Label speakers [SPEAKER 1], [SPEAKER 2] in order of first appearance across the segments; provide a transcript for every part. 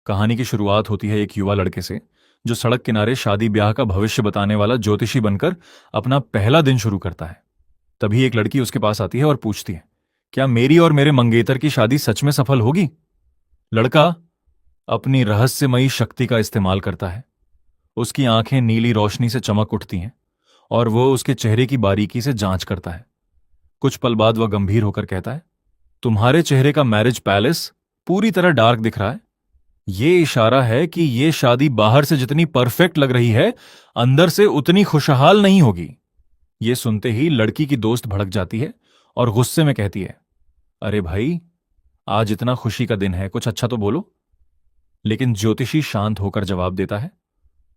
[SPEAKER 1] कहानी की शुरुआत होती है एक युवा लड़के से जो सड़क किनारे शादी ब्याह का भविष्य बताने वाला ज्योतिषी बनकर अपना पहला दिन शुरू करता है। तभी एक लड़की उसके पास आती है और पूछती है, क्या मेरी और मेरे मंगेतर की शादी सच में सफल होगी? लड़का अपनी रहस्यमयी शक्ति का इस्तेमाल करता है। उसकी आंखें नीली रोशनी से चमक उठती हैं और वो उसके चेहरे की बारीकी से जांच करता है। कुछ पल बाद वह गंभीर होकर कहता है, तुम्हारे चेहरे का मैरिज पैलेस पूरी तरह डार्क दिख रहा है। ये इशारा है कि ये शादी बाहर से जितनी परफेक्ट लग रही है, अंदर से उतनी खुशहाल नहीं होगी। ये सुनते ही लड़की की दोस्त भड़क जाती है और गुस्से में कहती है, अरे भाई, आज इतना खुशी का दिन है, कुछ अच्छा तो बोलो। लेकिन ज्योतिषी शांत होकर जवाब देता है,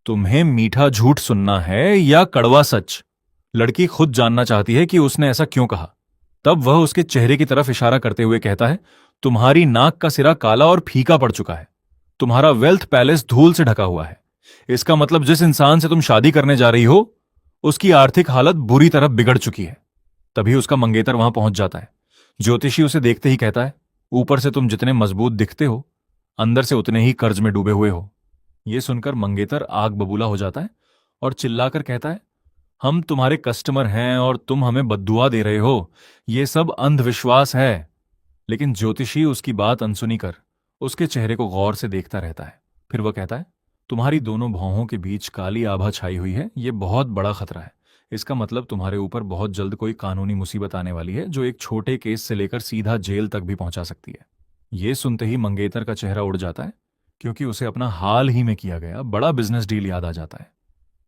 [SPEAKER 1] तुम्हें मीठा झूठ सुनना है या कड़वा सच? लड़की खुद जानना चाहती है कि उसने ऐसा क्यों कहा। तब वह उसके चेहरे की तरफ इशारा करते हुए कहता है, तुम्हारी नाक का सिरा काला और फीका पड़ चुका है। तुम्हारा वेल्थ पैलेस धूल से ढका हुआ है। इसका मतलब जिस इंसान से तुम शादी करने जा रही हो, उसकी आर्थिक हालत बुरी तरह बिगड़ चुकी है। तभी उसका मंगेतर वहां पहुंच जाता है। ज्योतिषी उसे देखते ही कहता है, ऊपर से तुम जितने मजबूत दिखते हो, अंदर से उतने ही कर्ज में डूबे हुए हो। यह सुनकर मंगेतर आग बबूला हो जाता है और चिल्लाकर कहता है, हम तुम्हारे कस्टमर हैं और तुम हमें बद्दुआ दे रहे हो। यह सब अंधविश्वास है। लेकिन ज्योतिषी उसकी बात अनसुनी कर उसके चेहरे को गौर से देखता रहता है। फिर वह कहता है, तुम्हारी दोनों भौहों के बीच काली आभा छाई हुई है। यह बहुत बड़ा खतरा है। इसका मतलब तुम्हारे ऊपर बहुत जल्द कोई कानूनी मुसीबत आने वाली है, जो एक छोटे केस से लेकर सीधा जेल तक भी पहुंचा सकती है। यह सुनते ही मंगेतर का चेहरा उड़ जाता है, क्योंकि उसे अपना हाल ही में किया गया बड़ा बिजनेस डील याद आ जाता है।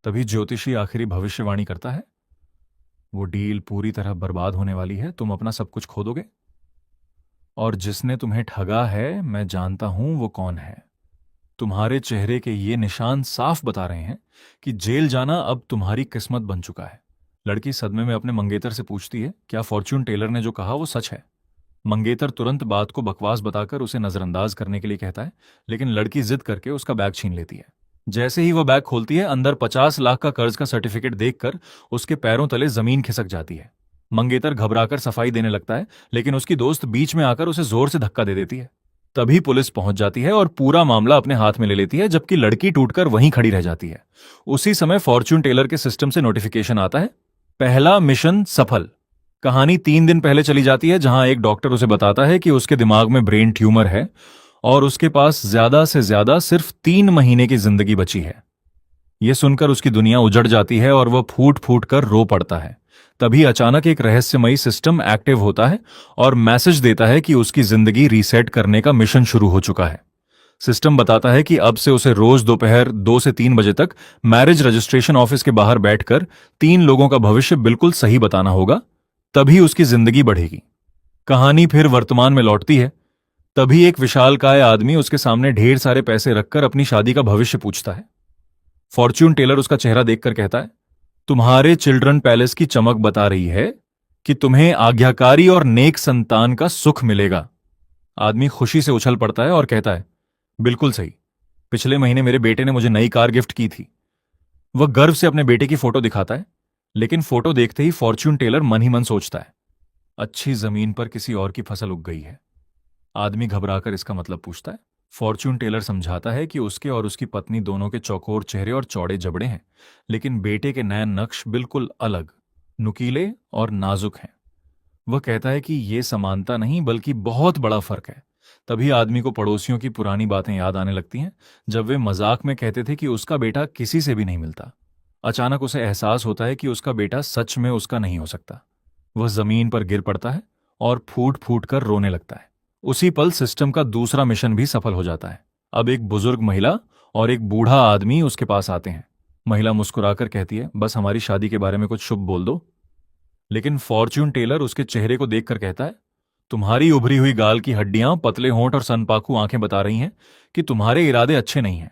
[SPEAKER 1] तभी ज्योतिषी आखिरी भविष्यवाणी करता है, वो डील पूरी तरह बर्बाद होने वाली है। तुम अपना सब कुछ खो दोगे, और जिसने तुम्हें ठगा है, मैं जानता हूं वो कौन है। तुम्हारे चेहरे के ये निशान साफ बता रहे हैं कि जेल जाना अब तुम्हारी किस्मत बन चुका है। लड़की सदमे में अपने मंगेतर से पूछती है, क्या फॉर्च्यून टेलर ने जो कहा वो सच है? मंगेतर तुरंत बात को बकवास बताकर उसे नजरअंदाज करने के लिए कहता है, लेकिन लड़की जिद करके उसका बैग छीन लेती है। जैसे ही वह बैग खोलती है, अंदर 50 लाख का कर्ज का सर्टिफिकेट देखकर उसके पैरों तले जमीन खिसक जाती है। मंगेतर घबराकर सफाई देने लगता है, लेकिन उसकी दोस्त बीच में आकर उसे जोर से धक्का दे देती है। तभी पुलिस पहुंच जाती है और पूरा मामला अपने हाथ में ले लेती है, जबकि लड़की टूटकर वहीं खड़ी रह जाती है। उसी समय फॉर्च्यून टेलर के सिस्टम से नोटिफिकेशन आता है, पहला मिशन सफल। कहानी 3 दिन पहले चली जाती है, जहां एक डॉक्टर उसे बताता है कि उसके दिमाग में ब्रेन ट्यूमर है और उसके पास ज्यादा से ज्यादा सिर्फ 3 महीने की जिंदगी बची है। यह सुनकर उसकी दुनिया उजड़ जाती है और वह फूट फूट कर रो पड़ता है। तभी अचानक एक रहस्यमयी सिस्टम एक्टिव होता है और मैसेज देता है कि उसकी जिंदगी रीसेट करने का मिशन शुरू हो चुका है। सिस्टम बताता है कि अब से उसे रोज दोपहर 2 से 3 बजे तक मैरिज रजिस्ट्रेशन ऑफिस के बाहर बैठकर 3 लोगों का भविष्य बिल्कुल सही बताना होगा, तभी उसकी जिंदगी बढ़ेगी। कहानी फिर वर्तमान में लौटती है। तभी एक विशालकाय आदमी उसके सामने ढेर सारे पैसे रखकर अपनी शादी का भविष्य पूछता है। फॉर्च्यून टेलर उसका चेहरा देखकर कहता है, तुम्हारे चिल्ड्रन पैलेस की चमक बता रही है कि तुम्हें आज्ञाकारी और नेक संतान का सुख मिलेगा। आदमी खुशी से उछल पड़ता है और कहता है, बिल्कुल सही। पिछले महीने मेरे बेटे ने मुझे नई कार गिफ्ट की थी। वह गर्व से अपने बेटे की फोटो दिखाता है, लेकिन फोटो देखते ही फॉर्च्यून टेलर मन ही मन सोचता है, अच्छी जमीन पर किसी और की फसल उग गई है। आदमी घबराकर इसका मतलब पूछता है। फॉर्च्यून टेलर समझाता है कि उसके और उसकी पत्नी दोनों के चौकोर चेहरे और चौड़े जबड़े हैं, लेकिन बेटे के नयन नक्श बिल्कुल अलग, नुकीले और नाजुक हैं। वह कहता है कि यह समानता नहीं बल्कि बहुत बड़ा फर्क है। तभी आदमी को पड़ोसियों की पुरानी बातें याद आने लगती हैं, जब वे मजाक में कहते थे कि उसका बेटा किसी से भी नहीं मिलता। अचानक उसे एहसास होता है कि उसका बेटा सच में उसका नहीं हो सकता। वह जमीन पर गिर पड़ता है और फूट फूट कर रोने लगता है। उसी पल सिस्टम का दूसरा मिशन भी सफल हो जाता है। अब एक बुजुर्ग महिला और एक बूढ़ा आदमी उसके पास आते हैं। महिला मुस्कुराकर कहती है, बस हमारी शादी के बारे में कुछ शुभ बोल दो। लेकिन फॉर्च्यून टेलर उसके चेहरे को देखकर कहता है, तुम्हारी उभरी हुई गाल की हड्डियां, पतले होंठ और सनपाकू आंखें बता रही हैं कि तुम्हारे इरादे अच्छे नहीं हैं।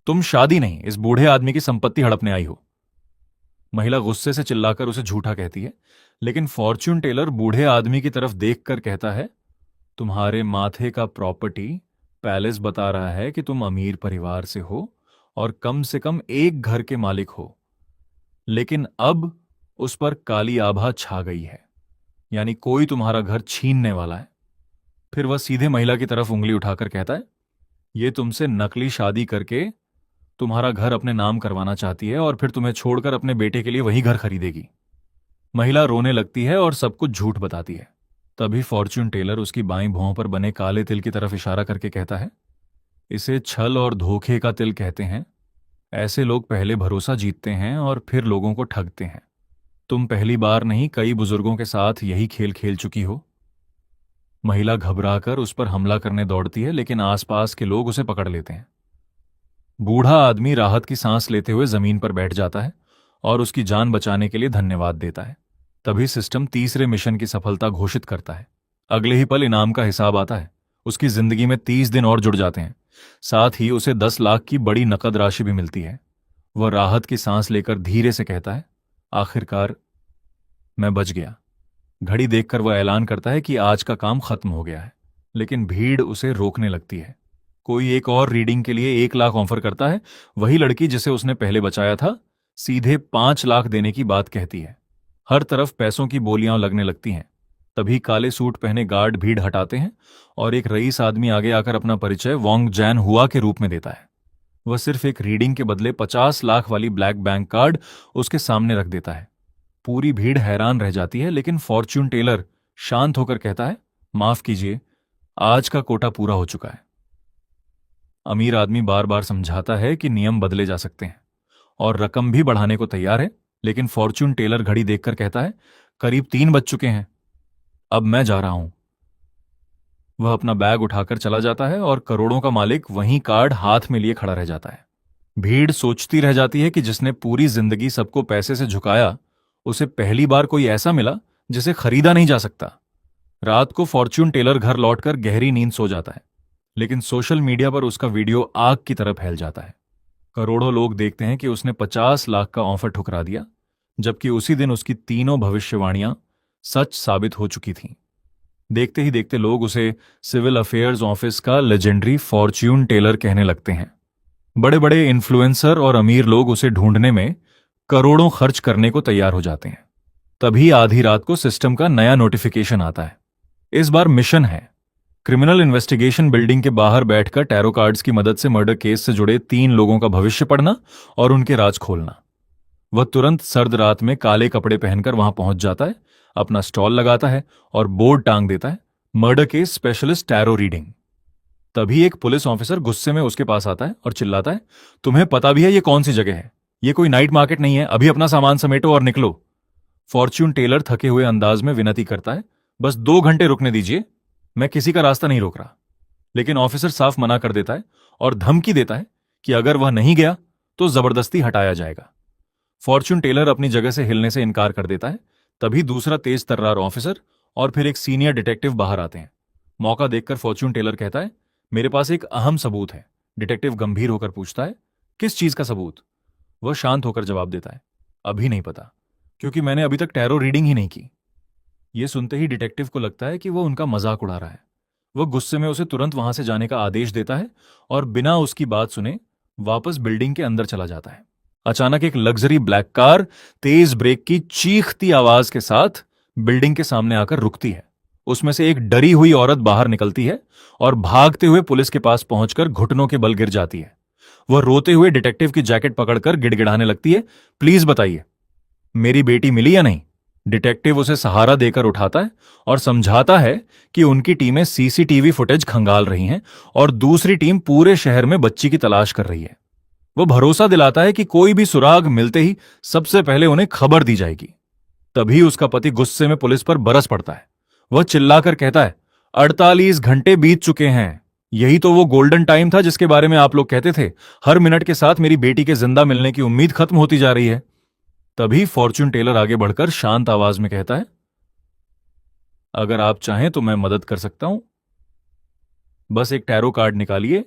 [SPEAKER 1] तुम शादी नहीं, इस बूढ़े आदमी की संपत्ति हड़पने आई हो। महिला गुस्से से चिल्लाकर उसे झूठा कहती है, लेकिन फॉर्च्यून टेलर बूढ़े आदमी की तरफ देखकर कहता है, तुम्हारे माथे का प्रॉपर्टी पैलेस बता रहा है कि तुम अमीर परिवार से हो और कम से कम एक घर के मालिक हो, लेकिन अब उस पर काली आभा छा गई है, यानी कोई तुम्हारा घर छीनने वाला है। फिर वह सीधे महिला की तरफ उंगली उठाकर कहता है, ये तुमसे नकली शादी करके तुम्हारा घर अपने नाम करवाना चाहती है और फिर तुम्हें छोड़कर अपने बेटे के लिए वही घर खरीदेगी। महिला रोने लगती है और सब कुछ झूठ बताती है। तभी फॉर्च्यून टेलर उसकी बाईं भौं पर बने काले तिल की तरफ इशारा करके कहता है, इसे छल और धोखे का तिल कहते हैं। ऐसे लोग पहले भरोसा जीतते हैं और फिर लोगों को ठगते हैं। तुम पहली बार नहीं, कई बुजुर्गों के साथ यही खेल खेल चुकी हो। महिला घबराकर उस पर हमला करने दौड़ती है, लेकिन आसपास के लोग उसे पकड़ लेते हैं। बूढ़ा आदमी राहत की सांस लेते हुए जमीन पर बैठ जाता है और उसकी जान बचाने के लिए धन्यवाद देता है। तभी सिस्टम तीसरे मिशन की सफलता घोषित करता है। अगले ही पल इनाम का हिसाब आता है। उसकी जिंदगी में 30 दिन और जुड़ जाते हैं। साथ ही उसे 10 लाख की बड़ी नकद राशि भी मिलती है। वह राहत की सांस लेकर धीरे से कहता है, आखिरकार मैं बच गया। घड़ी देखकर वह ऐलान करता है कि आज का काम खत्म हो गया है। लेकिन भीड़ उसे रोकने लगती है। कोई एक और रीडिंग के लिए 1 लाख ऑफर करता है। वही लड़की जिसे उसने पहले बचाया था सीधे 5 लाख देने की बात कहती है। हर तरफ पैसों की बोलियां लगने लगती हैं। तभी काले सूट पहने गार्ड भीड़ हटाते हैं और एक रईस आदमी आगे आकर अपना परिचय वोंग जैन हुआ के रूप में देता है। वह सिर्फ एक रीडिंग के बदले 50 लाख वाली ब्लैक बैंक कार्ड उसके सामने रख देता है। पूरी भीड़ हैरान रह जाती है, लेकिन फॉर्च्यून टेलर शांत होकर कहता है, माफ कीजिए, आज का कोटा पूरा हो चुका है। अमीर आदमी बार बार समझाता है कि नियम बदले जा सकते हैं और रकम भी बढ़ाने को तैयार है, लेकिन फॉर्च्यून टेलर घड़ी देखकर कहता है, करीब 3 बज चुके हैं, अब मैं जा रहा हूं। वह अपना बैग उठाकर चला जाता है और करोड़ों का मालिक वहीं कार्ड हाथ में लिए खड़ा रह जाता है। भीड़ सोचती रह जाती है कि जिसने पूरी जिंदगी सबको पैसे से झुकाया, उसे पहली बार कोई ऐसा मिला जिसे खरीदा नहीं जा सकता। रात को फॉर्च्यून टेलर घर लौटकर गहरी नींद सो जाता है, लेकिन सोशल मीडिया पर उसका वीडियो आग की तरह फैल जाता है। करोड़ों लोग देखते हैं कि उसने 50 लाख का ऑफर ठुकरा दिया, जबकि उसी दिन उसकी तीनों भविष्यवाणियां सच साबित हो चुकी थीं। देखते ही देखते लोग उसे सिविल अफेयर्स ऑफिस का लेजेंडरी फॉर्च्यून टेलर कहने लगते हैं। बड़े बड़े इन्फ्लुएंसर और अमीर लोग उसे ढूंढने में करोड़ों खर्च करने को तैयार हो जाते हैं। तभी आधी रात को सिस्टम का नया नोटिफिकेशन आता है। इस बार मिशन है क्रिमिनल इन्वेस्टिगेशन बिल्डिंग के बाहर बैठकर टैरो कार्ड्स की मदद से मर्डर केस से जुड़े 3 लोगों का भविष्य पढ़ना और उनके राज खोलना। वह तुरंत सर्द रात में काले कपड़े पहनकर वहां पहुंच जाता है, अपना स्टॉल लगाता है और बोर्ड टांग देता है, murder case specialist tarot reading. तभी एक पुलिस ऑफिसर गुस्से में उसके पास आता है और चिल्लाता है, तुम्हें पता भी है ये कौन सी जगह है? ये कोई नाइट मार्केट नहीं है, अभी अपना सामान समेटो और निकलो। फॉर्च्यून टेलर थके हुए अंदाज में विनती करता है, बस 2 घंटे रुकने दीजिए, मैं किसी का रास्ता नहीं रोक रहा। लेकिन ऑफिसर साफ मना कर देता है और धमकी देता है कि अगर वह नहीं गया तो जबरदस्ती हटाया जाएगा। फॉर्च्यून टेलर अपनी जगह से हिलने से इनकार कर देता है। तभी दूसरा तेज तर्रार ऑफिसर और फिर एक सीनियर डिटेक्टिव बाहर आते हैं। मौका देखकर फॉर्च्यून टेलर कहता है, मेरे पास एक अहम सबूत है। डिटेक्टिव गंभीर होकर पूछता है, किस चीज का सबूत? वह शांत होकर जवाब देता है, अभी नहीं पता, क्योंकि मैंने अभी तक टैरो रीडिंग ही नहीं की। यह सुनते ही डिटेक्टिव को लगता है कि वह उनका मजाक उड़ा रहा है। वह गुस्से में उसे तुरंत वहां से जाने का आदेश देता है और बिना उसकी बात सुने वापस बिल्डिंग के अंदर चला जाता है। अचानक एक लग्जरी ब्लैक कार तेज ब्रेक की चीखती आवाज के साथ बिल्डिंग के सामने आकर रुकती है। उसमें से एक डरी हुई औरत बाहर निकलती है और भागते हुए पुलिस के पास पहुंचकर घुटनों के बल गिर जाती है। वह रोते हुए डिटेक्टिव की जैकेट पकड़कर गिड़गिड़ाने लगती है, प्लीज बताइए, मेरी बेटी मिली या नहीं? डिटेक्टिव उसे सहारा देकर उठाता है और समझाता है कि उनकी टीमें सीसीटीवी फुटेज खंगाल रही हैं और दूसरी टीम पूरे शहर में बच्ची की तलाश कर रही है। वह भरोसा दिलाता है कि कोई भी सुराग मिलते ही सबसे पहले उन्हें खबर दी जाएगी। तभी उसका पति गुस्से में पुलिस पर बरस पड़ता है। वह चिल्लाकर कहता है, 48 घंटे बीत चुके हैं। यही तो वो गोल्डन टाइम था जिसके बारे में आप लोग कहते थे। हर मिनट के साथ मेरी बेटी के जिंदा मिलने की उम्मीद खत्म होती जा रही है। तभी फॉर्च्यून टेलर आगे बढ़कर शांत आवाज में कहता है, अगर आप चाहें तो मैं मदद कर सकता हूं, बस एक टैरो कार्ड निकालिए।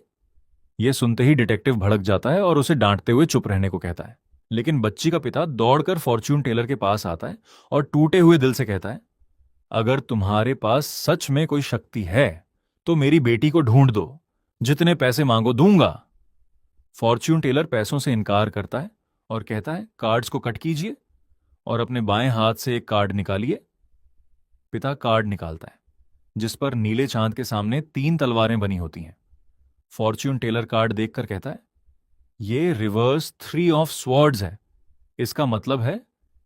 [SPEAKER 1] यह सुनते ही डिटेक्टिव भड़क जाता है और उसे डांटते हुए चुप रहने को कहता है। लेकिन बच्ची का पिता दौड़कर फॉर्च्यून टेलर के पास आता है और टूटे हुए दिल से कहता है, अगर तुम्हारे पास सच में कोई शक्ति है तो मेरी बेटी को ढूंढ दो, जितने पैसे मांगो दूंगा। फॉर्च्यून टेलर पैसों से इनकार करता है और कहता है, कार्ड्स को कट कीजिए और अपने बाएं हाथ से एक कार्ड निकालिए। पिता कार्ड निकालता है जिस पर नीले चांद के सामने 3 तलवारें बनी होती हैं। फॉर्च्यून टेलर कार्ड देखकर कहता है, ये रिवर्स 3 ऑफ स्वॉर्ड्स है। इसका मतलब है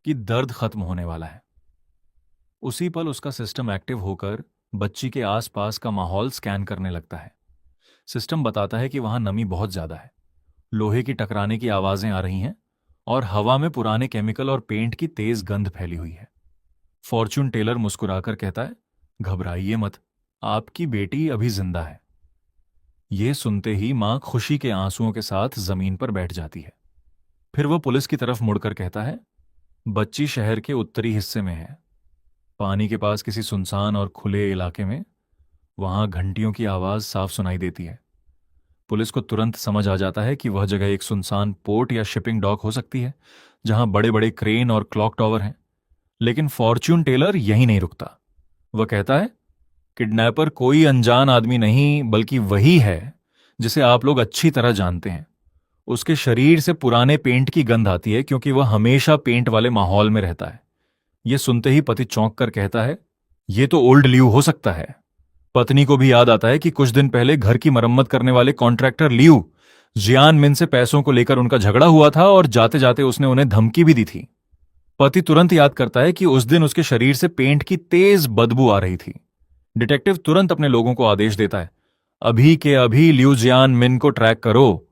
[SPEAKER 1] कि दर्द खत्म होने वाला है। उसी पल उसका सिस्टम एक्टिव होकर बच्ची के आसपास का माहौल स्कैन करने लगता है। सिस्टम बताता है कि वहां नमी बहुत ज्यादा है, लोहे की टकराने की आवाजें आ रही हैं और हवा में पुराने केमिकल और पेंट की तेज गंध फैली हुई है। फॉर्च्यून टेलर मुस्कुराकर कहता है, घबराइए मत, आपकी बेटी अभी जिंदा है। यह सुनते ही मां खुशी के आंसुओं के साथ जमीन पर बैठ जाती है। फिर वह पुलिस की तरफ मुड़कर कहता है, बच्ची शहर के उत्तरी हिस्से में है, पानी के पास किसी सुनसान और खुले इलाके में। वहां घंटियों की आवाज साफ सुनाई देती है। पुलिस को तुरंत समझ आ जाता है कि वह जगह एक सुनसान पोर्ट या शिपिंग डॉक हो सकती है, जहां बड़े बड़े क्रेन और क्लॉक टावर हैं। लेकिन फॉर्च्यून टेलर यहीं नहीं रुकता। वह कहता है, किडनैपर कोई अनजान आदमी नहीं, बल्कि वही है जिसे आप लोग अच्छी तरह जानते हैं। उसके शरीर से पुराने पेंट की गंध आती है, क्योंकि वह हमेशा पेंट वाले माहौल में रहता है। यह सुनते ही पति चौंक कर कहता है, यह तो ओल्ड लियू हो सकता है। पत्नी को भी याद आता है कि कुछ दिन पहले घर की मरम्मत करने वाले कॉन्ट्रैक्टर लियू जियान मिन से पैसों को लेकर उनका झगड़ा हुआ था और जाते जाते उसने उन्हें धमकी भी दी थी। पति तुरंत याद करता है कि उस दिन उसके शरीर से पेंट की तेज बदबू आ रही थी। डिटेक्टिव तुरंत अपने लोगों को आदेश देता है, अभी के अभी लियू जियान मिन को ट्रैक करो।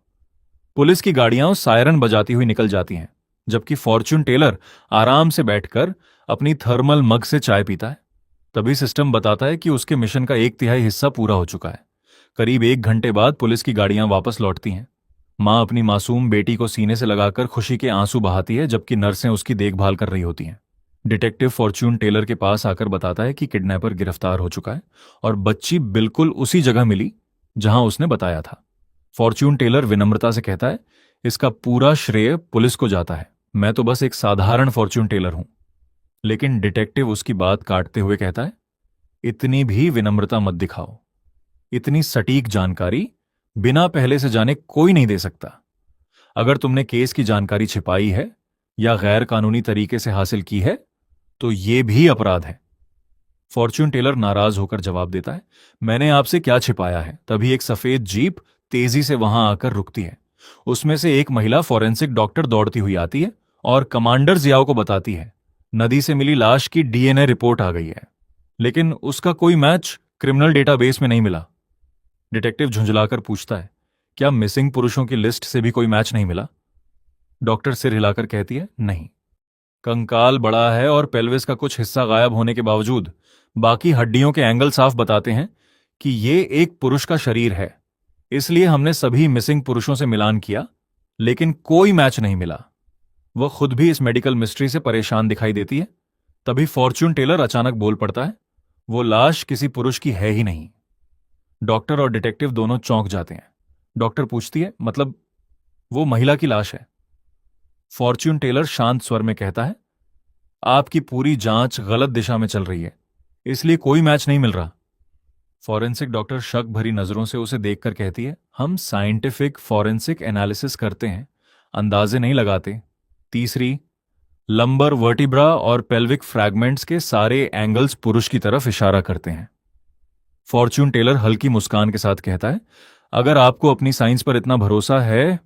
[SPEAKER 1] पुलिस की गाड़ियां सायरन बजाती हुई निकल जाती हैं, जबकि फॉर्च्यून टेलर आराम से बैठकर अपनी थर्मल मग से चाय पीता है। तभी सिस्टम बताता है कि उसके मिशन का 1/3 हिस्सा पूरा हो चुका है। करीब 1 घंटे बाद पुलिस की गाड़ियां वापस लौटती हैं। मां अपनी मासूम बेटी को सीने से लगाकर खुशी के आंसू बहाती है, जबकि नर्सें उसकी देखभाल कर रही होती हैं। डिटेक्टिव फॉर्च्यून टेलर के पास आकर बताता है कि किडनैपर गिरफ्तार हो चुका है और बच्ची बिल्कुल उसी जगह मिली जहां उसने बताया था। फॉर्च्यून टेलर विनम्रता से कहता है, इसका पूरा श्रेय पुलिस को जाता है, मैं तो बस एक साधारण फॉर्च्यून टेलर हूं। लेकिन डिटेक्टिव उसकी बात काटते हुए कहता है, इतनी भी विनम्रता मत दिखाओ। इतनी सटीक जानकारी बिना पहले से जाने कोई नहीं दे सकता। अगर तुमने केस की जानकारी छिपाई है या गैर कानूनी तरीके से हासिल की है तो यह भी अपराध है। फॉर्च्यून टेलर नाराज होकर जवाब देता है, मैंने आपसे क्या छिपाया है। तभी एक सफेद जीप तेजी से वहां आकर रुकती है। उसमें से एक महिला फॉरेंसिक डॉक्टर दौड़ती हुई आती है और कमांडर जियाओ को बताती है, नदी से मिली लाश की डीएनए रिपोर्ट आ गई है, लेकिन उसका कोई मैच क्रिमिनल डेटाबेस में नहीं मिला। डिटेक्टिव झुंझलाकर पूछता है, क्या मिसिंग पुरुषों की लिस्ट से भी कोई मैच नहीं मिला? डॉक्टर सिर हिलाकर कहती है, नहीं। कंकाल बड़ा है और पेल्विस का कुछ हिस्सा गायब होने के बावजूद बाकी हड्डियों के एंगल साफ बताते हैं कि यह एक पुरुष का शरीर है। इसलिए हमने सभी मिसिंग पुरुषों से मिलान किया, लेकिन कोई मैच नहीं मिला। वह खुद भी इस मेडिकल मिस्ट्री से परेशान दिखाई देती है। तभी फॉर्च्यून टेलर अचानक बोल पड़ता है, वो लाश किसी पुरुष की है ही नहीं। डॉक्टर और डिटेक्टिव दोनों चौंक जाते हैं। डॉक्टर पूछती है, मतलब वो महिला की लाश है? फॉर्च्यून टेलर शांत स्वर में कहता है, आपकी पूरी जांच गलत दिशा में चल रही है, इसलिए कोई मैच नहीं मिल रहा। फॉरेंसिक डॉक्टर शक भरी नजरों से उसे देखकर कहती है, हम साइंटिफिक फॉरेंसिक एनालिसिस करते हैं, अंदाजे नहीं लगाते। तीसरी, लंबर वर्टिब्रा और पेल्विक फ्रैगमेंट्स के सारे एंगल्स पुरुष की तरफ इशारा करते हैं। फॉर्च्यून टेलर हल्की मुस्कान के साथ कहता है, अगर आपको अपनी साइंस पर इतना भरोसा है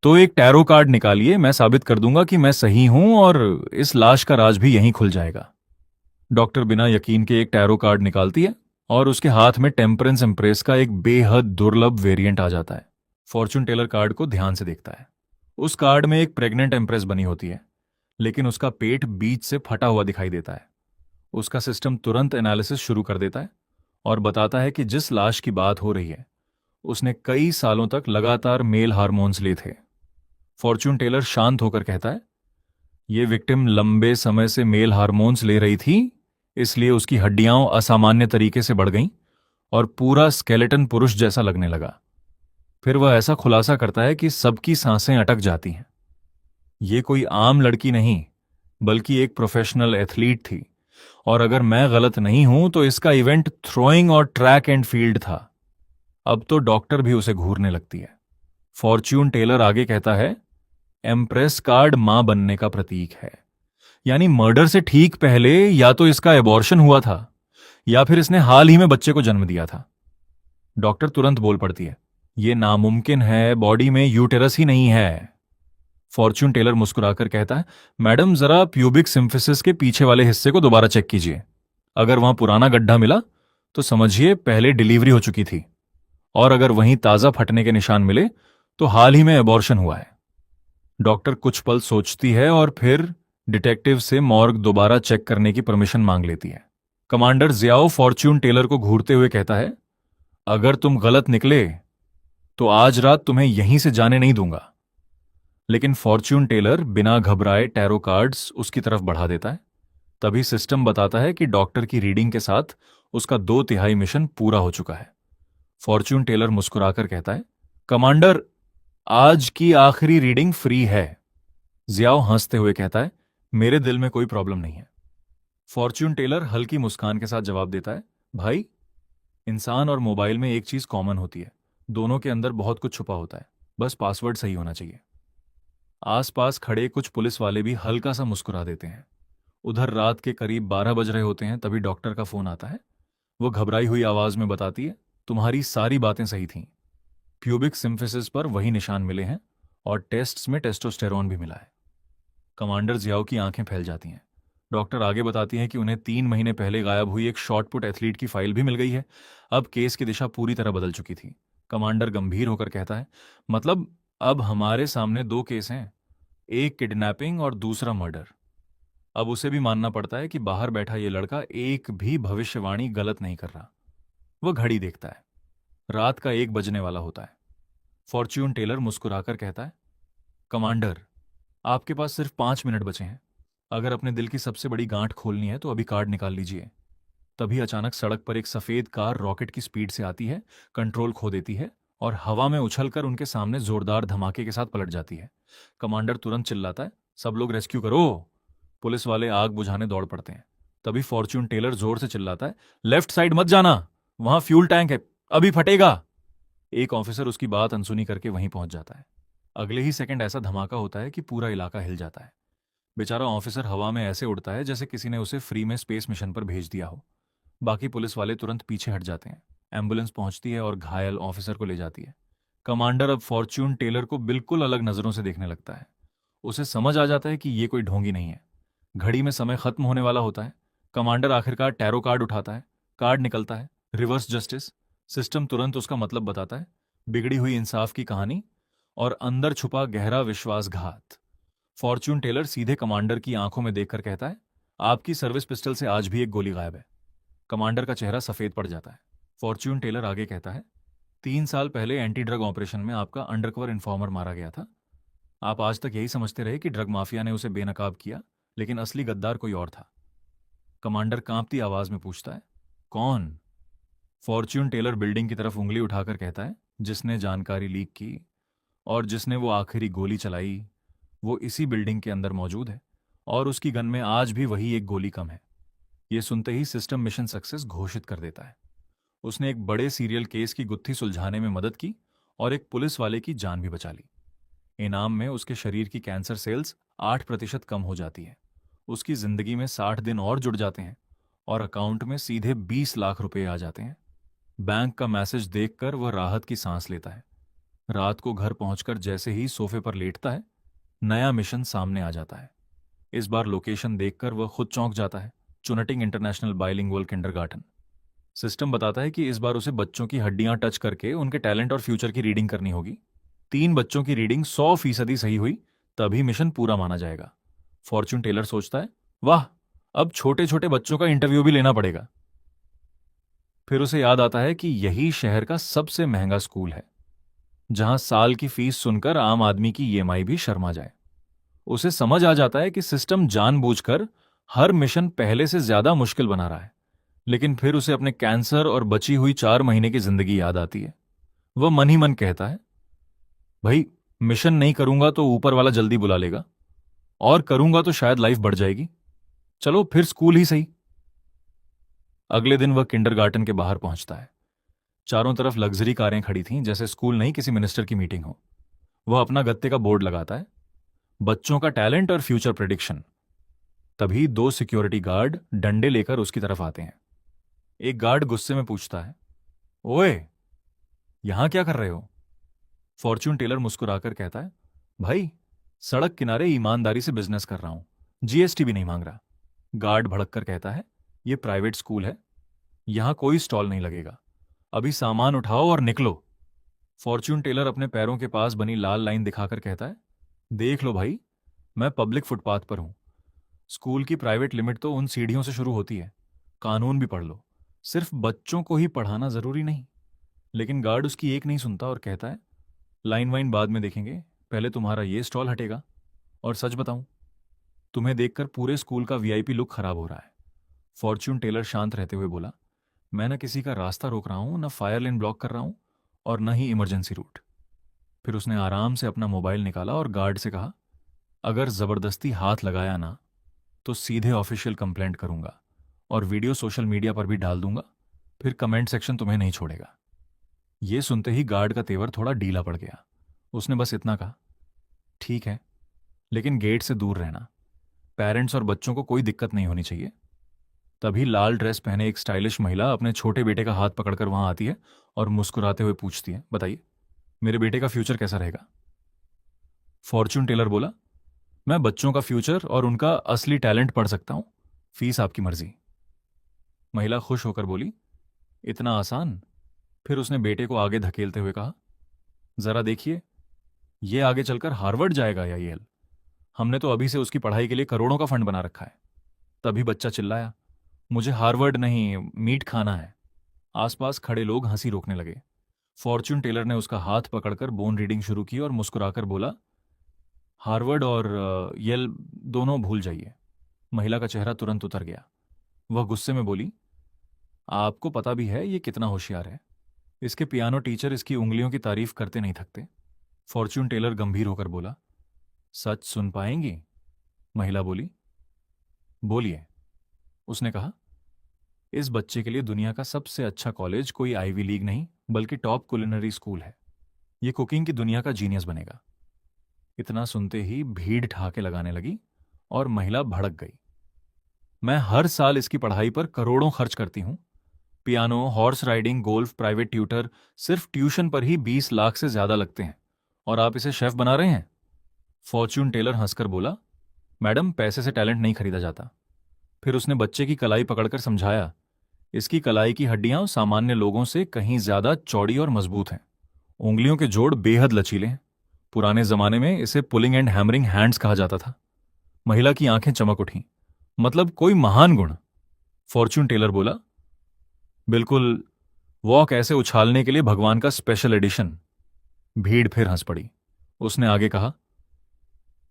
[SPEAKER 1] तो एक टैरो कार्ड निकालिए, मैं साबित कर दूंगा कि मैं सही हूं और इस लाश का राज भी यहीं खुल जाएगा। डॉक्टर बिना यकीन के एक टैरो कार्ड निकालती है और उसके हाथ में टेम्परेंस इम्प्रेस का एक बेहद दुर्लभ वेरिएंट आ जाता है। फॉर्च्यून टेलर कार्ड को ध्यान से देखता है। उस कार्ड में एक प्रेग्नेंट एम्प्रेस बनी होती है, लेकिन उसका पेट बीच से फटा हुआ दिखाई देता है। उसका सिस्टम तुरंत एनालिसिस शुरू कर देता है और बताता है कि जिस लाश की बात हो रही है उसने कई सालों तक लगातार मेल हार्मोन्स लिए थे। फॉर्च्यून टेलर शांत होकर कहता है, यह विक्टिम लंबे समय से मेल हार्मोन्स ले रही थी, इसलिए उसकी हड्डियां असामान्य तरीके से बढ़ गईं और पूरा स्केलेटन पुरुष जैसा लगने लगा। फिर वह ऐसा खुलासा करता है कि सबकी सांसें अटक जाती हैं। यह कोई आम लड़की नहीं, बल्कि एक प्रोफेशनल एथलीट थी, और अगर मैं गलत नहीं हूं तो इसका इवेंट थ्रोइंग और ट्रैक एंड फील्ड था। अब तो डॉक्टर भी उसे घूरने लगती है। फॉर्च्यून टेलर आगे कहता है, एम्प्रेस कार्ड मां बनने का प्रतीक है, यानी मर्डर से ठीक पहले या तो इसका एबॉर्शन हुआ था या फिर इसने हाल ही में बच्चे को जन्म दिया था। डॉक्टर तुरंत बोल पड़ती है, ये नामुमकिन है, बॉडी में यूटेरस ही नहीं है। फॉर्च्यून टेलर मुस्कुराकर कहता है, मैडम जरा प्यूबिक सिम्फिसिस के पीछे वाले हिस्से को दोबारा चेक कीजिए। अगर वहां पुराना गड्ढा मिला तो समझिए पहले डिलीवरी हो चुकी थी, और अगर वहीं ताजा फटने के निशान मिले तो हाल ही में अबॉर्शन हुआ है। डॉक्टर कुछ पल सोचती है और फिर डिटेक्टिव से मॉर्ग दोबारा चेक करने की परमिशन मांग लेती है। कमांडर जियाओ फॉर्च्यून टेलर को घूरते हुए कहता है, अगर तुम गलत निकले तो आज रात तुम्हें यहीं से जाने नहीं दूंगा। लेकिन फॉर्च्यून टेलर बिना घबराए टैरो कार्ड्स उसकी तरफ बढ़ा देता है। तभी सिस्टम बताता है कि डॉक्टर की रीडिंग के साथ उसका 2/3 मिशन पूरा हो चुका है। फॉर्च्यून टेलर मुस्कुराकर कहता है, कमांडर, आज की आखिरी रीडिंग फ्री है। जियाओ हंसते हुए कहता है, मेरे दिल में कोई प्रॉब्लम नहीं है। फॉर्च्यून टेलर हल्की मुस्कान के साथ जवाब देता है, भाई, इंसान और मोबाइल में एक चीज कॉमन होती है, दोनों के अंदर बहुत कुछ छुपा होता है, बस पासवर्ड सही होना चाहिए। आसपास खड़े कुछ पुलिस वाले भी हल्का सा मुस्कुरा देते हैं। उधर रात के करीब 12 बज रहे होते हैं, तभी डॉक्टर का फोन आता है। वो घबराई हुई आवाज में बताती है, तुम्हारी सारी बातें सही थीं। प्यूबिक सिम्फिसिस पर वही निशान मिले हैं और टेस्ट्स में टेस्टोस्टेरोन भी मिला है। कमांडर जियाओ की आंखें फैल जाती हैं। डॉक्टर आगे बताती हैं कि उन्हें 3 महीने पहले गायब हुई एक शॉटपुट एथलीट की फाइल भी मिल गई है। अब केस की दिशा पूरी तरह बदल चुकी थी। कमांडर गंभीर होकर कहता है, मतलब अब हमारे सामने 2 केस हैं, एक किडनैपिंग और दूसरा मर्डर। अब उसे भी मानना पड़ता है कि बाहर बैठा ये लड़का एक भी भविष्यवाणी गलत नहीं कर रहा। वह घड़ी देखता है, रात का 1 बजने वाला होता है। फॉर्च्यून टेलर मुस्कुराकर कहता है, कमांडर, आपके पास सिर्फ 5 मिनट बचे हैं। अगर अपने दिल की सबसे बड़ी गांठ खोलनी है तो अभी कार्ड निकाल लीजिए। तभी अचानक सड़क पर एक सफेद कार रॉकेट की स्पीड से आती है, कंट्रोल खो देती है और हवा में उछलकर उनके सामने जोरदार धमाके के साथ पलट जाती है। कमांडर तुरंत चिल्लाता है, सब लोग रेस्क्यू करो। पुलिस वाले आग बुझाने दौड़ पड़ते हैं। तभी फॉर्च्यून टेलर जोर से चिल्लाता है, लेफ्ट साइड मत जाना, वहां फ्यूल टैंक है, अभी फटेगा। एक ऑफिसर उसकी बात अनसुनी करके वहीं पहुंच जाता है। अगले ही सेकंड ऐसा धमाका होता है कि पूरा इलाका हिल जाता है। बेचारा ऑफिसर हवा में ऐसे उड़ता है जैसे किसी ने उसे फ्री में स्पेस मिशन पर भेज दिया हो। बाकी पुलिस वाले तुरंत पीछे हट जाते हैं। एम्बुलेंस पहुंचती है और घायल ऑफिसर को ले जाती है। कमांडर अब फॉर्च्यून टेलर को बिल्कुल अलग नजरों से देखने लगता है। उसे समझ आ जाता है कि ये कोई ढोंगी नहीं है। घड़ी में समय खत्म होने वाला होता है। कमांडर आखिरकार टैरो कार्ड उठाता है। कार्ड निकलता है, रिवर्स जस्टिस। सिस्टम तुरंत उसका मतलब बताता है, बिगड़ी हुई इंसाफ की कहानी और अंदर छुपा गहरा विश्वासघात। फॉर्च्यून टेलर सीधे कमांडर की आंखों में देखकर कहता है, आपकी सर्विस पिस्टल से आज भी एक गोली गायब है। कमांडर का चेहरा सफेद पड़ जाता है। फॉर्च्यून टेलर आगे कहता है, 3 साल पहले एंटी ड्रग ऑपरेशन में आपका अंडरकवर इन्फॉर्मर मारा गया था। आप आज तक यही समझते रहे कि ड्रग माफिया ने उसे बेनकाब किया, लेकिन असली गद्दार कोई और था। कमांडर कांपती आवाज में पूछता है, कौन? फॉर्च्यून टेलर बिल्डिंग की तरफ उंगली उठाकर कहता है, जिसने जानकारी लीक की और जिसने वो आखिरी गोली चलाई, वो इसी बिल्डिंग के अंदर मौजूद है और उसकी गन में आज भी वही एक गोली कम है। ये सुनते ही सिस्टम मिशन सक्सेस घोषित कर देता है। उसने एक बड़े सीरियल केस की गुत्थी सुलझाने में मदद की और एक पुलिस वाले की जान भी बचा ली। इनाम में उसके शरीर की कैंसर सेल्स 8% कम हो जाती है। उसकी जिंदगी में 60 दिन और जुड़ जाते हैं और अकाउंट में सीधे 20 लाख रुपए आ जाते हैं। बैंक का मैसेज देखकर वह राहत की सांस लेता है। रात को घर पहुंचकर जैसे ही सोफे पर लेटता है, नया मिशन सामने आ जाता है। इस बार लोकेशन देखकर वह खुद चौंक जाता है, चुनटिंग इंटरनेशनल बाइलिंगुअल किंडरगार्टन। सिस्टम बताता है कि इस बार उसे बच्चों की हड्डियां टच करके उनके टैलेंट और फ्यूचर की रीडिंग करनी होगी। 3 बच्चों की रीडिंग 100% सही हुई तभी मिशन पूरा माना जाएगा। फॉर्च्यून टेलर सोचता है, वाह, अब छोटे छोटे बच्चों का इंटरव्यू भी लेना पड़ेगा। फिर उसे याद आता है कि यही शहर का सबसे महंगा स्कूल है, जहां साल की फीस सुनकर आम आदमी की ईएमआई भी शर्मा जाए। उसे समझ आ जाता है कि सिस्टम जानबूझकर हर मिशन पहले से ज्यादा मुश्किल बना रहा है। लेकिन फिर उसे अपने कैंसर और बची हुई 4 महीने की जिंदगी याद आती है। वह मन ही मन कहता है, भाई, मिशन नहीं करूंगा तो ऊपर वाला जल्दी बुला लेगा, और करूंगा तो शायद लाइफ बढ़ जाएगी। चलो फिर स्कूल ही सही। अगले दिन वह किंडरगार्टन के बाहर पहुंचता है। चारों तरफ लग्जरी कारें खड़ी थीं, जैसे स्कूल नहीं किसी मिनिस्टर की मीटिंग हो। वह अपना गत्ते का बोर्ड लगाता है, बच्चों का टैलेंट और फ्यूचर प्रेडिक्शन। तभी 2 सिक्योरिटी गार्ड डंडे लेकर उसकी तरफ आते हैं। एक गार्ड गुस्से में पूछता है, ओए, यहां क्या कर रहे हो? फॉर्च्यून टेलर मुस्कुराकर कहता है, भाई सड़क किनारे ईमानदारी से बिजनेस कर रहा हूं, जीएसटी भी नहीं मांग रहा। गार्ड भड़क कर कहता है, ये प्राइवेट स्कूल है, यहां कोई स्टॉल नहीं लगेगा, अभी सामान उठाओ और निकलो। फॉर्च्यून टेलर अपने पैरों के पास बनी लाल लाइन दिखाकर कहता है, देख लो भाई, मैं पब्लिक फुटपाथ पर हूं। स्कूल की प्राइवेट लिमिट तो उन सीढ़ियों से शुरू होती है। कानून भी पढ़ लो, सिर्फ बच्चों को ही पढ़ाना जरूरी नहीं। लेकिन गार्ड उसकी एक नहीं सुनता और कहता है, लाइन वाइन बाद में देखेंगे, पहले तुम्हारा ये स्टॉल हटेगा। और सच बताऊं, तुम्हें देखकर पूरे स्कूल का वीआईपी लुक खराब हो रहा है। फॉर्च्यून टेलर शांत रहते हुए बोला, मैं न किसी का रास्ता रोक रहा हूं, न फायर लेन ब्लॉक कर रहा हूं, और न ही इमरजेंसी रूट। फिर उसने आराम से अपना मोबाइल निकाला और गार्ड से कहा, अगर जबरदस्ती हाथ लगाया ना तो सीधे ऑफिशियल कंप्लेंट करूंगा और वीडियो सोशल मीडिया पर भी डाल दूंगा, फिर कमेंट सेक्शन तुम्हें नहीं छोड़ेगा। ये सुनते ही गार्ड का तेवर थोड़ा ढीला पड़ गया। उसने बस इतना कहा, ठीक है, लेकिन गेट से दूर रहना, पेरेंट्स और बच्चों को कोई दिक्कत नहीं होनी चाहिए। तभी लाल ड्रेस पहने एक स्टाइलिश महिला अपने छोटे बेटे का हाथ पकड़कर वहां आती है और मुस्कुराते हुए पूछती है, बताइए मेरे बेटे का फ्यूचर कैसा रहेगा। फॉर्च्यून टेलर बोला, मैं बच्चों का फ्यूचर और उनका असली टैलेंट पढ़ सकता हूं, फीस आपकी मर्जी। महिला खुश होकर बोली, इतना आसान। फिर उसने बेटे को आगे धकेलते हुए कहा, जरा देखिए, ये आगे चलकर हार्वर्ड जाएगा या येल। हमने तो अभी से उसकी पढ़ाई के लिए करोड़ों का फंड बना रखा है। तभी बच्चा चिल्लाया, मुझे हार्वर्ड नहीं, मीट खाना है। आसपास खड़े लोग हंसी रोकने लगे। फॉर्च्यून टेलर ने उसका हाथ पकड़कर बोन रीडिंग शुरू की और मुस्कुराकर बोला, हार्वर्ड और येल दोनों भूल जाइए। महिला का चेहरा तुरंत उतर गया। वह गुस्से में बोली, आपको पता भी है ये कितना होशियार है। इसके पियानो टीचर इसकी उंगलियों की तारीफ करते नहीं थकते। फॉर्च्यून टेलर गंभीर होकर बोला, सच सुन पाएंगी? महिला बोली, बोलिए। उसने कहा, इस बच्चे के लिए दुनिया का सबसे अच्छा कॉलेज कोई आईवी लीग नहीं बल्कि टॉप कुलिनरी स्कूल है। ये कुकिंग की दुनिया का जीनियस बनेगा। इतना सुनते ही भीड़ ठहाके लगाने लगी और महिला भड़क गई। मैं हर साल इसकी पढ़ाई पर करोड़ों खर्च करती हूं। Piano, horse riding, golf, private tutor, सिर्फ ट्यूशन पर ही 20 लाख से ज्यादा लगते हैं, और आप इसे शेफ बना रहे हैं। फॉर्च्यून टेलर हंसकर बोला, मैडम पैसे से टैलेंट नहीं खरीदा जाता। फिर उसने बच्चे की कलाई पकड़कर समझाया, इसकी कलाई की हड्डियां सामान्य लोगों से कहीं ज्यादा चौड़ी और मजबूत हैं। उंगलियों के जोड़ बेहद लचीले हैं। पुराने जमाने में इसे पुलिंग एंड हैमरिंग हैंड्स कहा जाता था। महिला की आंखें चमक उठी, मतलब कोई महान गुण। फॉर्च्यून टेलर बोला, बिल्कुल, वॉक ऐसे उछालने के लिए भगवान का स्पेशल एडिशन। भीड़ फिर हंस पड़ी। उसने आगे कहा,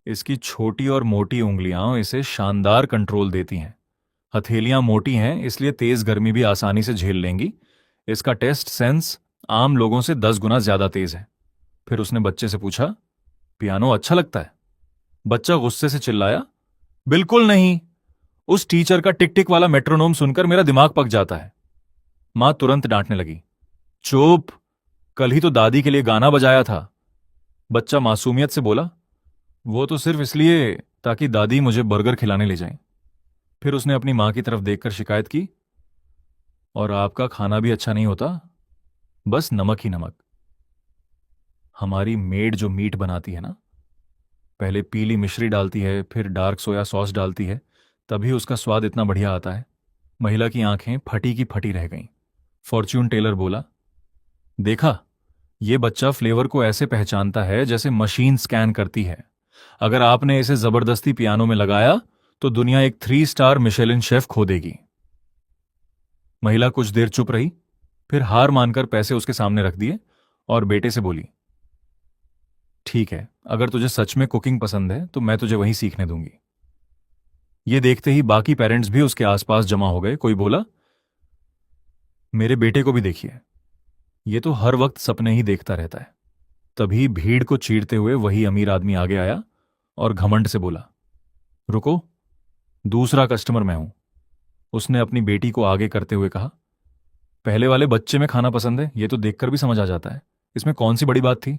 [SPEAKER 1] इसकी छोटी और मोटी उंगलियां इसे शानदार कंट्रोल देती हैं। हथेलियां मोटी हैं इसलिए तेज गर्मी भी आसानी से झेल लेंगी। इसका टेस्ट सेंस आम लोगों से 10 गुना ज्यादा तेज है। फिर उसने बच्चे से पूछा, पियानो अच्छा लगता है? बच्चा गुस्से से चिल्लाया, बिल्कुल नहीं, उस टीचर का टिक टिक वाला मेट्रोनोम सुनकर मेरा दिमाग पक जाता है। मां तुरंत डांटने लगी, चुप, कल ही तो दादी के लिए गाना बजाया था। बच्चा मासूमियत से बोला, वो तो सिर्फ इसलिए ताकि दादी मुझे बर्गर खिलाने ले जाएं। फिर उसने अपनी मां की तरफ देखकर शिकायत की, और आपका खाना भी अच्छा नहीं होता, बस नमक ही नमक। हमारी मेड जो मीट बनाती है ना, पहले पीली मिश्री डालती है, फिर डार्क सोया सॉस डालती है, तभी उसका स्वाद इतना बढ़िया आता है। महिला की आंखें फटी की फटी रह गईं। फॉर्च्यून टेलर बोला, देखा, यह बच्चा फ्लेवर को ऐसे पहचानता है जैसे मशीन स्कैन करती है। अगर आपने इसे जबरदस्ती पियानो में लगाया तो दुनिया एक 3 स्टार मिशेलिन शेफ खो देगी। महिला कुछ देर चुप रही, फिर हार मानकर पैसे उसके सामने रख दिए और बेटे से बोली, ठीक है, अगर तुझे सच में कुकिंग पसंद है तो मैं तुझे वहीं सीखने दूंगी। ये देखते ही बाकी पेरेंट्स भी उसके आसपास जमा हो गए। कोई बोला, मेरे बेटे को भी देखिए, ये तो हर वक्त सपने ही देखता रहता है। तभी भीड़ को चीरते हुए वही अमीर आदमी आगे आया और घमंड से बोला, रुको, दूसरा कस्टमर मैं हूं। उसने अपनी बेटी को आगे करते हुए कहा, पहले वाले बच्चे में खाना पसंद है, ये तो देखकर भी समझ आ जाता है, इसमें कौन सी बड़ी बात थी।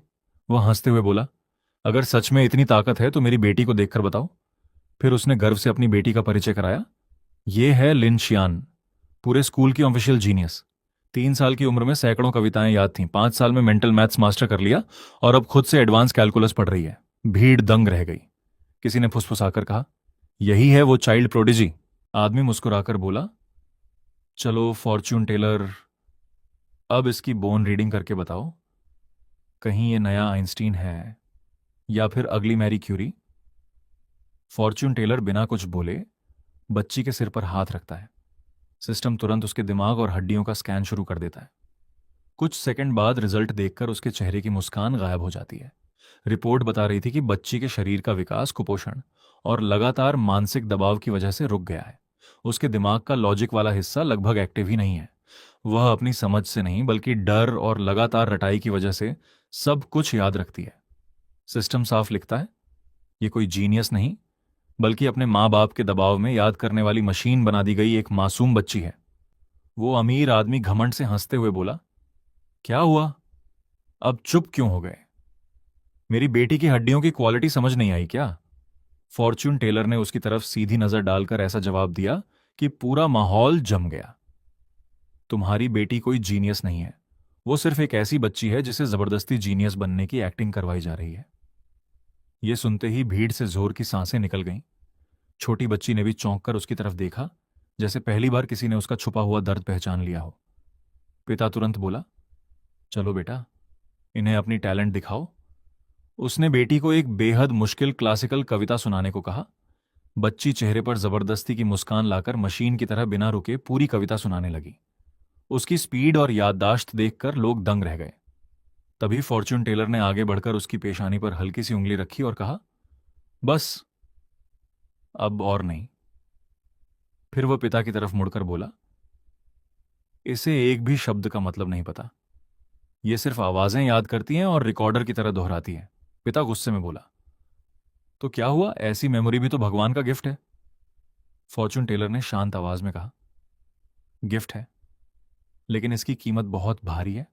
[SPEAKER 1] वह हंसते हुए बोला, अगर सच में इतनी ताकत है तो मेरी बेटी को देखकर बताओ। फिर उसने गर्व से अपनी बेटी का परिचय कराया, यह है लिन शियान, पूरे स्कूल की ऑफिशियल जीनियस। 3 साल की उम्र में सैकड़ों कविताएं याद थीं, 5 साल में मेंटल मैथ्स मास्टर कर लिया और अब खुद से एडवांस कैलकुलस पढ़ रही है। भीड़ दंग रह गई। किसी ने फुसफुसाकर कहा, यही है वो चाइल्ड प्रोडिजी। आदमी मुस्कुराकर बोला, चलो फॉर्च्यून टेलर, अब इसकी बोन रीडिंग करके बताओ, कहीं ये नया आइंस्टीन है या फिर अगली मैरी क्यूरी। फॉर्च्यून टेलर बिना कुछ बोले बच्ची के सिर पर हाथ रखता है। सिस्टम तुरंत उसके दिमाग और हड्डियों का स्कैन शुरू कर देता है। कुछ सेकंड बाद रिजल्ट देखकर उसके चेहरे की मुस्कान गायब हो जाती है। रिपोर्ट बता रही थी कि बच्ची के शरीर का विकास कुपोषण और लगातार मानसिक दबाव की वजह से रुक गया है। उसके दिमाग का लॉजिक वाला हिस्सा लगभग एक्टिव ही नहीं है। वह अपनी समझ से नहीं बल्कि डर और लगातार रटाई की वजह से सब कुछ याद रखती है। सिस्टम साफ लिखता है, ये कोई जीनियस नहीं बल्कि अपने माँ बाप के दबाव में याद करने वाली मशीन बना दी गई एक मासूम बच्ची है। वो अमीर आदमी घमंड से हंसते हुए बोला, क्या हुआ, अब चुप क्यों हो गए? मेरी बेटी की हड्डियों की क्वालिटी समझ नहीं आई क्या? फॉर्च्यून टेलर ने उसकी तरफ सीधी नजर डालकर ऐसा जवाब दिया कि पूरा माहौल जम गया। तुम्हारी बेटी कोई जीनियस नहीं है, वो सिर्फ एक ऐसी बच्ची है जिसे जबरदस्ती जीनियस बनने की एक्टिंग करवाई जा रही है। यह सुनते ही भीड़ से जोर की सांसें निकल गईं। छोटी बच्ची ने भी चौंक कर उसकी तरफ देखा, जैसे पहली बार किसी ने उसका छुपा हुआ दर्द पहचान लिया हो। पिता तुरंत बोला, चलो बेटा, इन्हें अपनी टैलेंट दिखाओ। उसने बेटी को एक बेहद मुश्किल क्लासिकल कविता सुनाने को कहा। बच्ची चेहरे पर जबरदस्ती की मुस्कान लाकर मशीन की तरह बिना रुके पूरी कविता सुनाने लगी। उसकी स्पीड और याददाश्त देखकर लोग दंग रह गए। तभी फॉर्च्यून टेलर ने आगे बढ़कर उसकी पेशानी पर हल्की सी उंगली रखी और कहा, बस अब और नहीं। फिर वह पिता की तरफ मुड़कर बोला, इसे एक भी शब्द का मतलब नहीं पता, यह सिर्फ आवाजें याद करती हैं और रिकॉर्डर की तरह दोहराती है। पिता गुस्से में बोला, तो क्या हुआ, ऐसी मेमोरी भी तो भगवान का गिफ्ट है। फॉर्च्यून टेलर ने शांत आवाज में कहा, गिफ्ट है, लेकिन इसकी कीमत बहुत भारी है।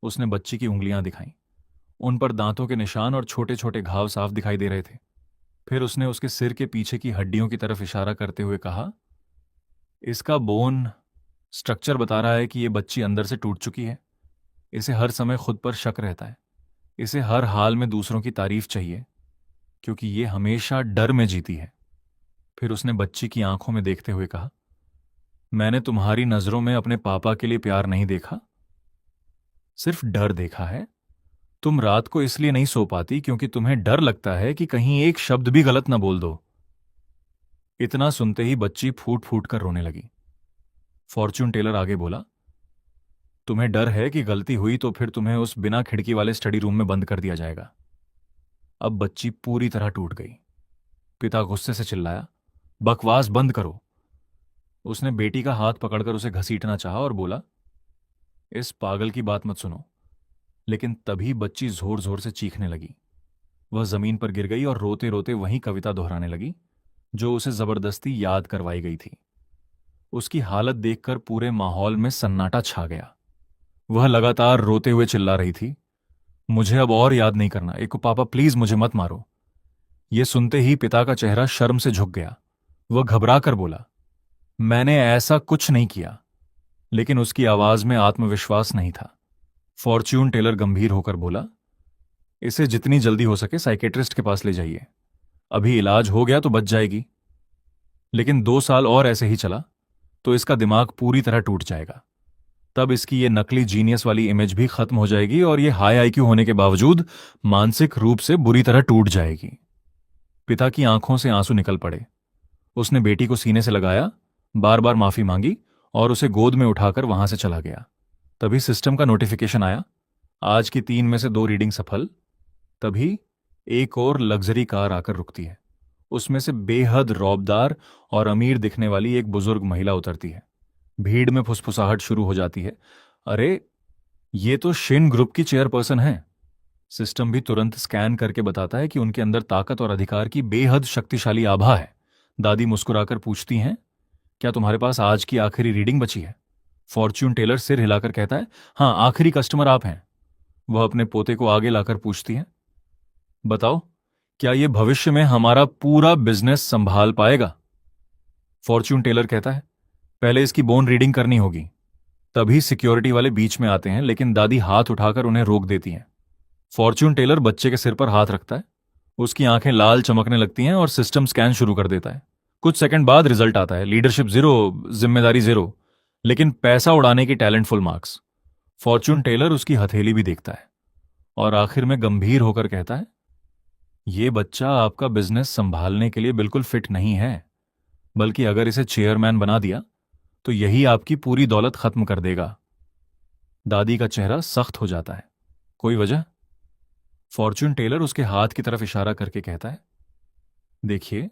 [SPEAKER 1] उसने बच्ची की उंगलियां दिखाईं। उन पर दांतों के निशान और छोटे छोटे घाव साफ दिखाई दे रहे थे। फिर उसने उसके सिर के पीछे की हड्डियों की तरफ इशारा करते हुए कहा, इसका बोन स्ट्रक्चर बता रहा है कि यह बच्ची अंदर से टूट चुकी है। इसे हर समय खुद पर शक रहता है। इसे हर हाल में दूसरों की तारीफ चाहिए, क्योंकि यह हमेशा डर में जीती है। फिर उसने बच्ची की आंखों में देखते हुए कहा, मैंने तुम्हारी नजरों में अपने पापा के लिए प्यार नहीं देखा, सिर्फ डर देखा है। तुम रात को इसलिए नहीं सो पाती क्योंकि तुम्हें डर लगता है कि कहीं एक शब्द भी गलत ना बोल दो। इतना सुनते ही बच्ची फूट फूट कर रोने लगी। फॉर्च्यून टेलर आगे बोला, तुम्हें डर है कि गलती हुई तो फिर तुम्हें उस बिना खिड़की वाले स्टडी रूम में बंद कर दिया जाएगा। अब बच्ची पूरी तरह टूट गई। पिता गुस्से से चिल्लाया, बकवास बंद करो। उसने बेटी का हाथ पकड़कर उसे घसीटना चाहा और बोला, इस पागल की बात मत सुनो। लेकिन तभी बच्ची जोर जोर से चीखने लगी। वह जमीन पर गिर गई और रोते रोते वही कविता दोहराने लगी जो उसे जबरदस्ती याद करवाई गई थी। उसकी हालत देखकर पूरे माहौल में सन्नाटा छा गया। वह लगातार रोते हुए चिल्ला रही थी, मुझे अब और याद नहीं करना, एको पापा प्लीज मुझे मत मारो। यह सुनते ही पिता का चेहरा शर्म से झुक गया। वह घबरा कर बोला, मैंने ऐसा कुछ नहीं किया। लेकिन उसकी आवाज में आत्मविश्वास नहीं था। फॉर्च्यून टेलर गंभीर होकर बोला, इसे जितनी जल्दी हो सके साइकेट्रिस्ट के पास ले जाइए। अभी इलाज हो गया तो बच जाएगी, लेकिन 2 साल और ऐसे ही चला तो इसका दिमाग पूरी तरह टूट जाएगा। तब इसकी ये नकली जीनियस वाली इमेज भी खत्म हो जाएगी और ये हाई आईक्यू होने के बावजूद मानसिक रूप से बुरी तरह टूट जाएगी। पिता की आंखों से आंसू निकल पड़े। उसने बेटी को सीने से लगाया, बार बार माफी मांगी और उसे गोद में उठाकर वहां से चला गया। तभी सिस्टम का नोटिफिकेशन आया, आज की 3 में से 2 रीडिंग सफल। तभी एक और लग्जरी कार आकर रुकती है। उसमें से बेहद रौबदार और अमीर दिखने वाली एक बुजुर्ग महिला उतरती है। भीड़ में फुसफुसाहट शुरू हो जाती है, अरे ये तो शिन ग्रुप की चेयरपर्सन है। सिस्टम भी तुरंत स्कैन करके बताता है कि उनके अंदर ताकत और अधिकार की बेहद शक्तिशाली आभा है। दादी मुस्कुराकर पूछती हैं, क्या तुम्हारे पास आज की आखिरी रीडिंग बची है? फॉर्च्यून टेलर सिर हिलाकर कहता है, हां, आखिरी कस्टमर आप हैं। वह अपने पोते को आगे लाकर पूछती है, बताओ क्या यह भविष्य में हमारा पूरा बिजनेस संभाल पाएगा? फॉर्च्यून टेलर कहता है, पहले इसकी बोन रीडिंग करनी होगी। तभी सिक्योरिटी वाले बीच में आते हैं, लेकिन दादी हाथ उठाकर उन्हें रोक देती हैं। फॉर्च्यून टेलर बच्चे के सिर पर हाथ रखता है, उसकी आंखें लाल चमकने लगती हैं और सिस्टम स्कैन शुरू कर देता है। कुछ सेकंड बाद रिजल्ट आता है, लीडरशिप 0, जिम्मेदारी 0, लेकिन पैसा उड़ाने की talent full marks. Fortune teller उसकी हथेली भी देखता है और आखिर में गंभीर होकर कहता है, ये बच्चा आपका बिजनेस संभालने के लिए बिल्कुल फिट नहीं है, बल्कि अगर इसे चेयरमैन बना दिया तो यही आपकी पूरी दौलत खत्म कर देगा। दादी का चेहरा सख्त हो जाता है। कोई वजह? फॉर्च्यून टेलर उसके हाथ की तरफ इशारा करके कहता है, देखिए,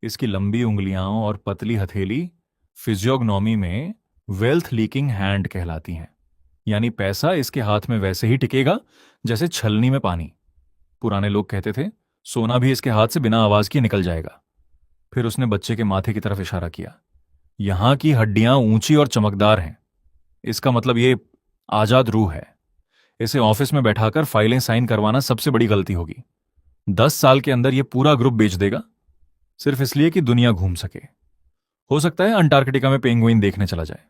[SPEAKER 1] इसकी लंबी उंगलियां और पतली हथेली फिजियोग्नॉमी में वेल्थ लीकिंग हैंड कहलाती हैं। यानी पैसा इसके हाथ में वैसे ही टिकेगा जैसे छलनी में पानी। पुराने लोग कहते थे, सोना भी इसके हाथ से बिना आवाज किए निकल जाएगा। फिर उसने बच्चे के माथे की तरफ इशारा किया। यहां की हड्डियां ऊंची और चमकदार हैं, इसका मतलब ये आजाद रूह है। इसे ऑफिस में बैठाकर फाइलें साइन करवाना सबसे बड़ी गलती होगी। 10 साल के अंदर ये पूरा ग्रुप बेच देगा, सिर्फ इसलिए कि दुनिया घूम सके। हो सकता है अंटार्कटिका में पेंगुइन देखने चला जाए,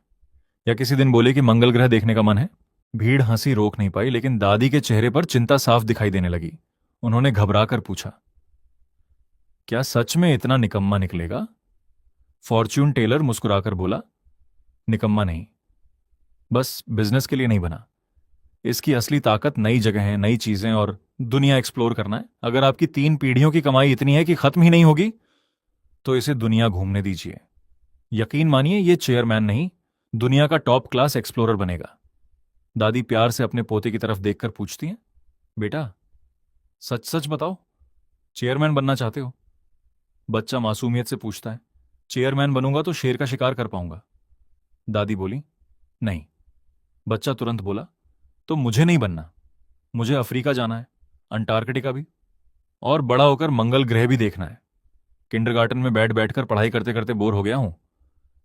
[SPEAKER 1] या किसी दिन बोले कि मंगल ग्रह देखने का मन है। भीड़ हंसी रोक नहीं पाई, लेकिन दादी के चेहरे पर चिंता साफ दिखाई देने लगी। उन्होंने घबराकर पूछा, क्या सच में इतना निकम्मा निकलेगा? फॉर्च्यून टेलर मुस्कुराकर बोला, निकम्मा नहीं, बस बिजनेस के लिए नहीं बना। इसकी असली ताकत नई जगहें, नई चीजें और दुनिया एक्सप्लोर करना है। अगर आपकी 3 पीढ़ियों की कमाई इतनी है कि खत्म ही नहीं होगी, तो इसे दुनिया घूमने दीजिए। यकीन मानिए, ये चेयरमैन नहीं, दुनिया का टॉप क्लास एक्सप्लोरर बनेगा। दादी प्यार से अपने पोते की तरफ देखकर पूछती हैं, बेटा, सच सच बताओ, चेयरमैन बनना चाहते हो? बच्चा मासूमियत से पूछता है, चेयरमैन बनूंगा तो शेर का शिकार कर पाऊंगा। दादी बोली, नहीं। बच्चा तुरंत बोला, तो मुझे नहीं बनना, मुझे अफ्रीका जाना है, अंटार्कटिका भी, और बड़ा होकर मंगल ग्रह भी देखना है। किंडरगार्टन में बैठ बैठकर पढ़ाई करते करते बोर हो गया हूं।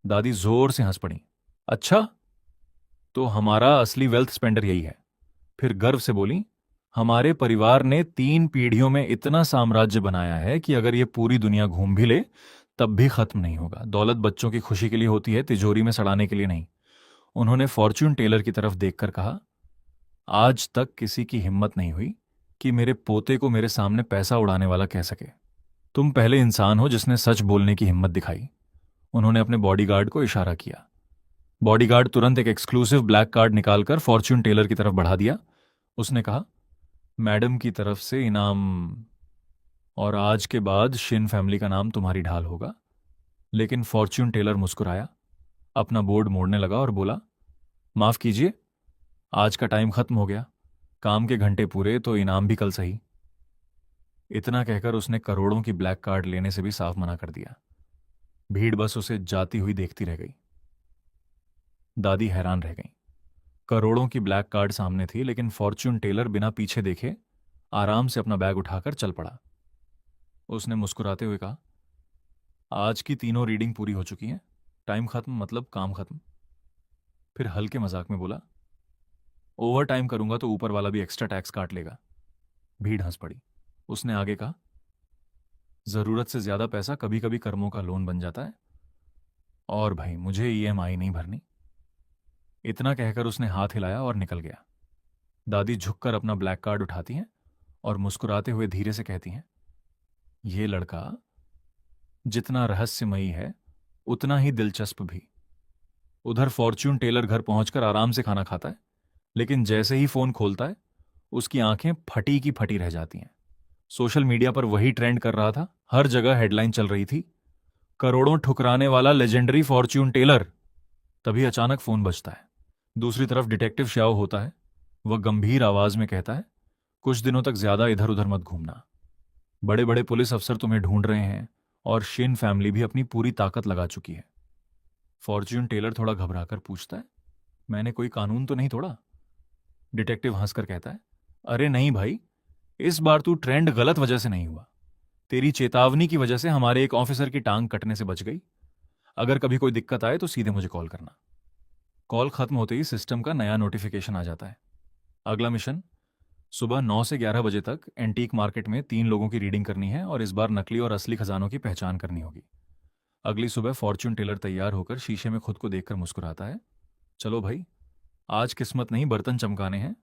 [SPEAKER 1] दादी जोर से हंस पड़ी। अच्छा, तो हमारा असली वेल्थ स्पेंडर यही है। फिर गर्व से बोली, हमारे परिवार ने 3 पीढ़ियों में इतना साम्राज्य बनाया है कि अगर ये पूरी दुनिया घूम भी ले तब भी खत्म नहीं होगा। दौलत बच्चों की खुशी के लिए होती है, तिजोरी में सड़ाने के लिए नहीं। उन्होंने फॉर्च्यून टेलर की तरफ देखकर कहा, आज तक किसी की हिम्मत नहीं हुई कि मेरे पोते को मेरे सामने पैसा उड़ाने वाला कह सके। तुम पहले इंसान हो जिसने सच बोलने की हिम्मत दिखाई। उन्होंने अपने बॉडीगार्ड को इशारा किया। बॉडीगार्ड तुरंत एक एक्सक्लूसिव ब्लैक कार्ड निकालकर फॉर्च्यून टेलर की तरफ बढ़ा दिया। उसने कहा, मैडम की तरफ से इनाम, और आज के बाद शिन फैमिली का नाम तुम्हारी ढाल होगा। लेकिन फॉर्च्यून टेलर मुस्कुराया, अपना बोर्ड मोड़ने लगा और बोला, माफ कीजिए, आज का टाइम खत्म हो गया। काम के घंटे पूरे तो इनाम भी कल सही। इतना कहकर उसने करोड़ों की ब्लैक कार्ड लेने से भी साफ मना कर दिया। भीड़ बस उसे जाती हुई देखती रह गई। दादी हैरान रह गई। करोड़ों की ब्लैक कार्ड सामने थी, लेकिन फॉर्च्यून टेलर बिना पीछे देखे आराम से अपना बैग उठाकर चल पड़ा। उसने मुस्कुराते हुए कहा, आज की तीनों रीडिंग पूरी हो चुकी हैं, टाइम खत्म मतलब काम खत्म। फिर हल्के मजाक में बोला, ओवर टाइम करूंगा तो ऊपर वाला भी एक्स्ट्रा टैक्स काट लेगा। भीड़ हंस पड़ी। उसने आगे कहा, जरूरत से ज्यादा पैसा कभी कभी कर्मों का लोन बन जाता है, और भाई मुझे ईएमआई नहीं भरनी। इतना कहकर उसने हाथ हिलाया और निकल गया। दादी झुककर अपना ब्लैक कार्ड उठाती हैं और मुस्कुराते हुए धीरे से कहती हैं, ये लड़का जितना रहस्यमयी है उतना ही दिलचस्प भी। उधर फॉर्च्यून टेलर घर पहुंचकर आराम से खाना खाता है, लेकिन जैसे ही फोन खोलता है उसकी आंखें फटी की फटी रह जाती हैं। सोशल मीडिया पर वही ट्रेंड कर रहा था, हर जगह हेडलाइन चल रही थी, करोड़ों ठुकराने वाला लेजेंडरी फॉर्च्यून टेलर। तभी अचानक फोन बजता है। दूसरी तरफ डिटेक्टिव श्याओ होता है। वह गंभीर आवाज में कहता है, कुछ दिनों तक ज्यादा इधर उधर मत घूमना। बड़े बड़े पुलिस अफसर तुम्हें ढूंढ रहे हैं और शिन फैमिली भी अपनी पूरी ताकत लगा चुकी है। फॉर्च्यून टेलर थोड़ा घबराकर पूछता है, मैंने कोई कानून तो नहीं तोड़ा? डिटेक्टिव हंसकर कहता है, अरे नहीं भाई, इस बार तू ट्रेंड गलत वजह से नहीं हुआ। तेरी चेतावनी की वजह से हमारे एक ऑफिसर की टांग कटने से बच गई। अगर कभी कोई दिक्कत आए तो सीधे मुझे कॉल करना। कॉल खत्म होते ही सिस्टम का नया नोटिफिकेशन आ जाता है। अगला मिशन, सुबह 9 से 11 बजे तक एंटीक मार्केट में 3 लोगों की रीडिंग करनी है और इस बार नकली और असली खजानों की पहचान करनी होगी। अगली सुबह फॉर्च्यून टेलर तैयार होकर शीशे में खुद को देखकर मुस्कुराता है, चलो भाई, आज किस्मत नहीं बर्तन चमकाने हैं।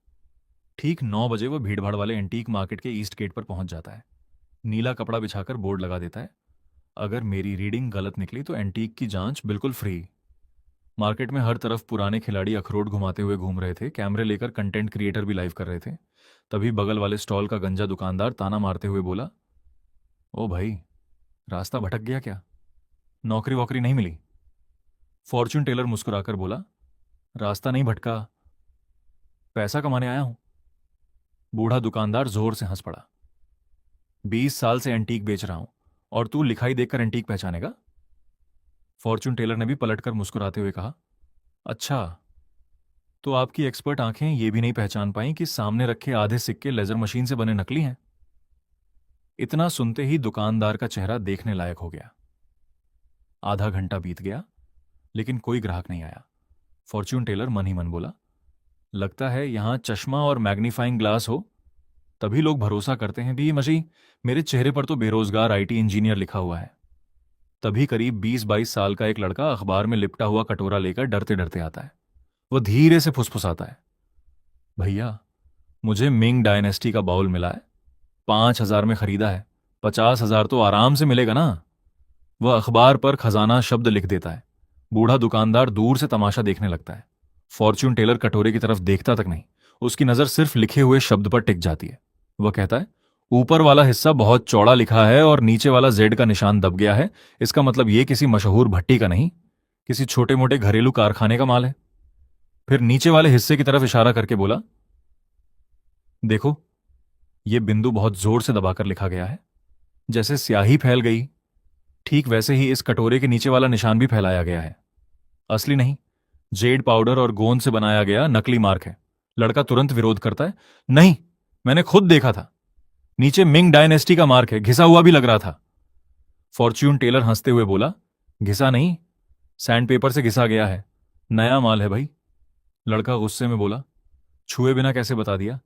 [SPEAKER 1] ठीक 9 बजे वो भीड़भाड़ वाले एंटीक मार्केट के ईस्ट गेट पर पहुंच जाता है। नीला कपड़ा बिछाकर बोर्ड लगा देता है, अगर मेरी रीडिंग गलत निकली तो एंटीक की जांच बिल्कुल फ्री। मार्केट में हर तरफ पुराने खिलाड़ी अखरोट घुमाते हुए घूम रहे थे, कैमरे लेकर कंटेंट क्रिएटर भी लाइव कर रहे थे। तभी बगल वाले स्टॉल का गंजा दुकानदार ताना मारते हुए बोला, ओ भाई, रास्ता भटक गया क्या? नौकरी वोकरी नहीं मिली? फॉर्च्यून टेलर मुस्कुराकर बोला, रास्ता नहीं भटका, पैसा कमाने आया हूं। बूढ़ा दुकानदार जोर से हंस पड़ा। 20 साल से एंटीक बेच रहा हूं और तू लिखाई देखकर एंटीक पहचानेगा? फॉर्च्यून टेलर ने भी पलटकर मुस्कुराते हुए कहा, अच्छा, तो आपकी एक्सपर्ट आंखें ये भी नहीं पहचान पाई कि सामने रखे आधे सिक्के लेजर मशीन से बने नकली हैं? इतना सुनते ही दुकानदार का चेहरा देखने लायक हो गया। आधा घंटा बीत गया लेकिन कोई ग्राहक नहीं आया। फॉर्च्यून टेलर मन ही मन बोला, लगता है यहां चश्मा और मैग्नीफाइंग ग्लास हो तभी लोग भरोसा करते हैं। भी मजी, मेरे चेहरे पर तो बेरोजगार आईटी इंजीनियर लिखा हुआ है। तभी करीब 20-22 साल का एक लड़का अखबार में लिपटा हुआ कटोरा लेकर डरते डरते आता है। वो धीरे से फुसफुसाता है, भैया, मुझे मिंग डायनेस्टी का बाउल मिला है, 5,000 में खरीदा है, 50,000 तो आराम से मिलेगा ना। वह अखबार पर खजाना शब्द लिख देता है। बूढ़ा दुकानदार दूर से तमाशा देखने लगता है। फॉर्च्यून टेलर कटोरे की तरफ देखता तक नहीं, उसकी नजर सिर्फ लिखे हुए शब्द पर टिक जाती है। वह कहता है, ऊपर वाला हिस्सा बहुत चौड़ा लिखा है और नीचे वाला जेड का निशान दब गया है। इसका मतलब यह किसी मशहूर भट्टी का नहीं, किसी छोटे मोटे घरेलू कारखाने का माल है। फिर नीचे वाले हिस्से की तरफ इशारा करके बोला, देखो, यह बिंदु बहुत जोर से दबाकर लिखा गया है, जैसे स्याही फैल गई। ठीक वैसे ही इस कटोरे के नीचे वाला निशान भी फैलाया गया है। असली नहीं, जेड पाउडर और गोंद से बनाया गया नकली मार्क है। लड़का तुरंत विरोध करता है, नहीं, मैंने खुद देखा था, नीचे मिंग डायनेस्टी का मार्क है, घिसा हुआ भी लग रहा था। फॉर्च्यून टेलर हंसते हुए बोला, घिसा नहीं, सैंडपेपर से घिसा गया है, नया माल है भाई। लड़का गुस्से में बोला, छुए बिना कैसे बता दिया?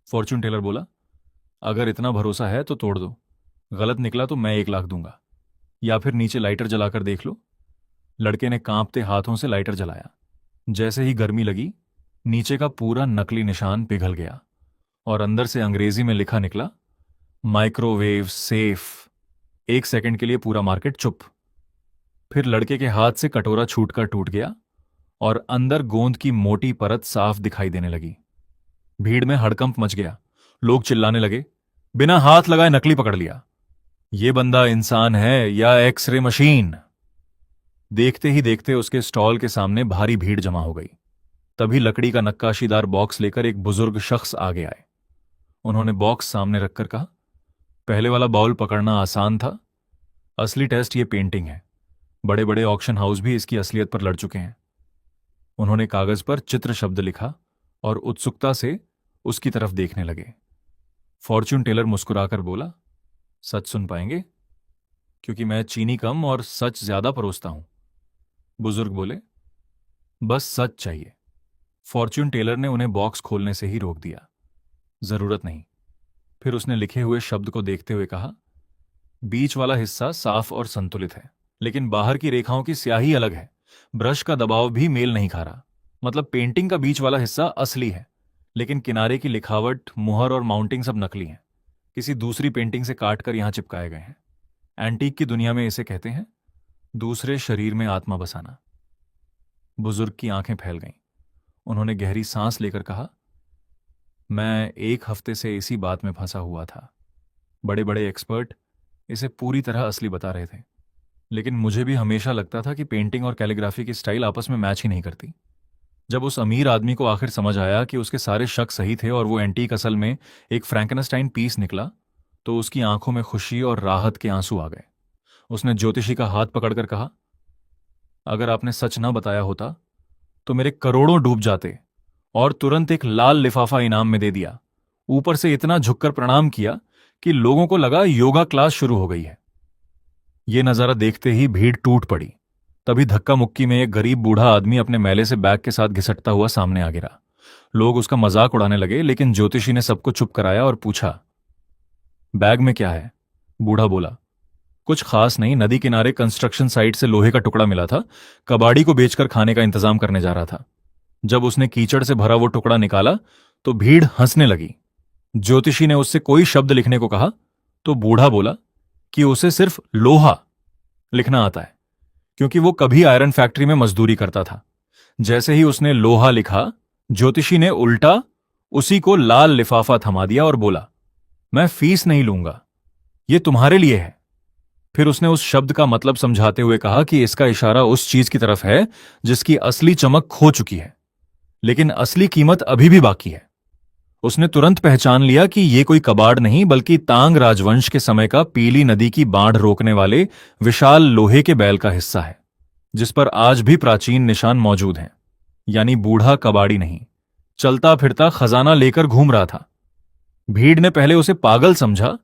[SPEAKER 1] फॉर्च्यून टेलर बोला, अगर इतना भरोसा है तो तोड़ दो, गलत निकला तो मैं 1 लाख दूंगा, या फिर नीचे लाइटर जलाकर देख लो। लड़के ने कांपते हाथों से लाइटर जलाया। जैसे ही गर्मी लगी, नीचे का पूरा नकली निशान पिघल गया और अंदर से अंग्रेजी में लिखा निकला, माइक्रोवेव सेफ। 1 सेकंड के लिए पूरा मार्केट चुप। फिर लड़के के हाथ से कटोरा छूटकर टूट गया और अंदर गोंद की मोटी परत साफ दिखाई देने लगी। भीड़ में हड़कंप मच गया। लोग चिल्लाने लगे, बिना हाथ लगाए नकली पकड़ लिया, ये बंदा इंसान है या एक्सरे मशीन? देखते ही देखते उसके स्टॉल के सामने भारी भीड़ जमा हो गई। तभी लकड़ी का नक्काशीदार बॉक्स लेकर एक बुजुर्ग शख्स आगे आए। उन्होंने बॉक्स सामने रखकर कहा, पहले वाला बाउल पकड़ना आसान था, असली टेस्ट ये पेंटिंग है। बड़े बड़े ऑक्शन हाउस भी इसकी असलियत पर लड़ चुके हैं। उन्होंने कागज पर चित्र शब्द लिखा और उत्सुकता से उसकी तरफ देखने लगे। फॉर्च्यून टेलर मुस्कुराकर बोला, सच सुन पाएंगे? क्योंकि मैं चीनी कम और सच ज्यादा परोसता हूं। बुजुर्ग बोले, बस सच चाहिए। फॉर्च्यून टेलर ने उन्हें बॉक्स खोलने से ही रोक दिया, जरूरत नहीं। फिर उसने लिखे हुए शब्द को देखते हुए कहा, बीच वाला हिस्सा साफ और संतुलित है, लेकिन बाहर की रेखाओं की स्याही अलग है। ब्रश का दबाव भी मेल नहीं खा रहा। मतलब पेंटिंग का बीच वाला हिस्सा असली है, लेकिन किनारे की लिखावट, मुहर और माउंटिंग सब नकली हैं, किसी दूसरी पेंटिंग से काटकर यहां चिपकाए गए हैं। एंटीक की दुनिया में इसे कहते हैं दूसरे शरीर में आत्मा बसाना। बुजुर्ग की आंखें फैल गईं। उन्होंने गहरी सांस लेकर कहा, मैं 1 हफ्ते से इसी बात में फंसा हुआ था। बड़े बड़े एक्सपर्ट इसे पूरी तरह असली बता रहे थे, लेकिन मुझे भी हमेशा लगता था कि पेंटिंग और कैलीग्राफी की स्टाइल आपस में मैच ही नहीं करती। जब उस अमीर आदमी को आखिर समझ आया कि उसके सारे शक सही थे और वो एंटीक असल में एक फ्रैंकनस्टाइन पीस निकला, तो उसकी आंखों में खुशी और राहत के आंसू आ गए। उसने ज्योतिषी का हाथ पकड़कर कहा, अगर आपने सच ना बताया होता तो मेरे करोड़ों डूब जाते। और तुरंत एक लाल लिफाफा इनाम में दे दिया। ऊपर से इतना झुककर प्रणाम किया कि लोगों को लगा योगा क्लास शुरू हो गई है। यह नजारा देखते ही भीड़ टूट पड़ी। तभी धक्का मुक्की में एक गरीब बूढ़ा आदमी अपने मैले से बैग के साथ घिसटता हुआ सामने आ गिरा। लोग उसका मजाक उड़ाने लगे, लेकिन ज्योतिषी ने सबको चुप कराया और पूछा, बैग में क्या है? बूढ़ा बोला, कुछ खास नहीं, नदी किनारे कंस्ट्रक्शन साइट से लोहे का टुकड़ा मिला था, कबाड़ी को बेचकर खाने का इंतजाम करने जा रहा था। जब उसने कीचड़ से भरा वो टुकड़ा निकाला तो भीड़ हंसने लगी। ज्योतिषी ने उससे कोई शब्द लिखने को कहा तो बूढ़ा बोला कि उसे सिर्फ लोहा लिखना आता है, क्योंकि वो कभी आयरन फैक्ट्री में मजदूरी करता था। जैसे ही उसने लोहा लिखा, ज्योतिषी ने उल्टा उसी को लाल लिफाफा थमा दिया और बोला, मैं फीस नहीं लूंगा, ये तुम्हारे लिए है। फिर उसने उस शब्द का मतलब समझाते हुए कहा कि इसका इशारा उस चीज की तरफ है जिसकी असली चमक खो चुकी है, लेकिन असली कीमत अभी भी बाकी है। उसने तुरंत पहचान लिया कि यह कोई कबाड़ नहीं बल्कि तांग राजवंश के समय का पीली नदी की बाढ़ रोकने वाले विशाल लोहे के बैल का हिस्सा है, जिस पर आज भी प्राचीन निशान मौजूद हैं। यानी बूढ़ा कबाड़ी नहीं, चलता फिरता खजाना लेकर घूम रहा था। भीड़ ने पहले उसे पागल समझा,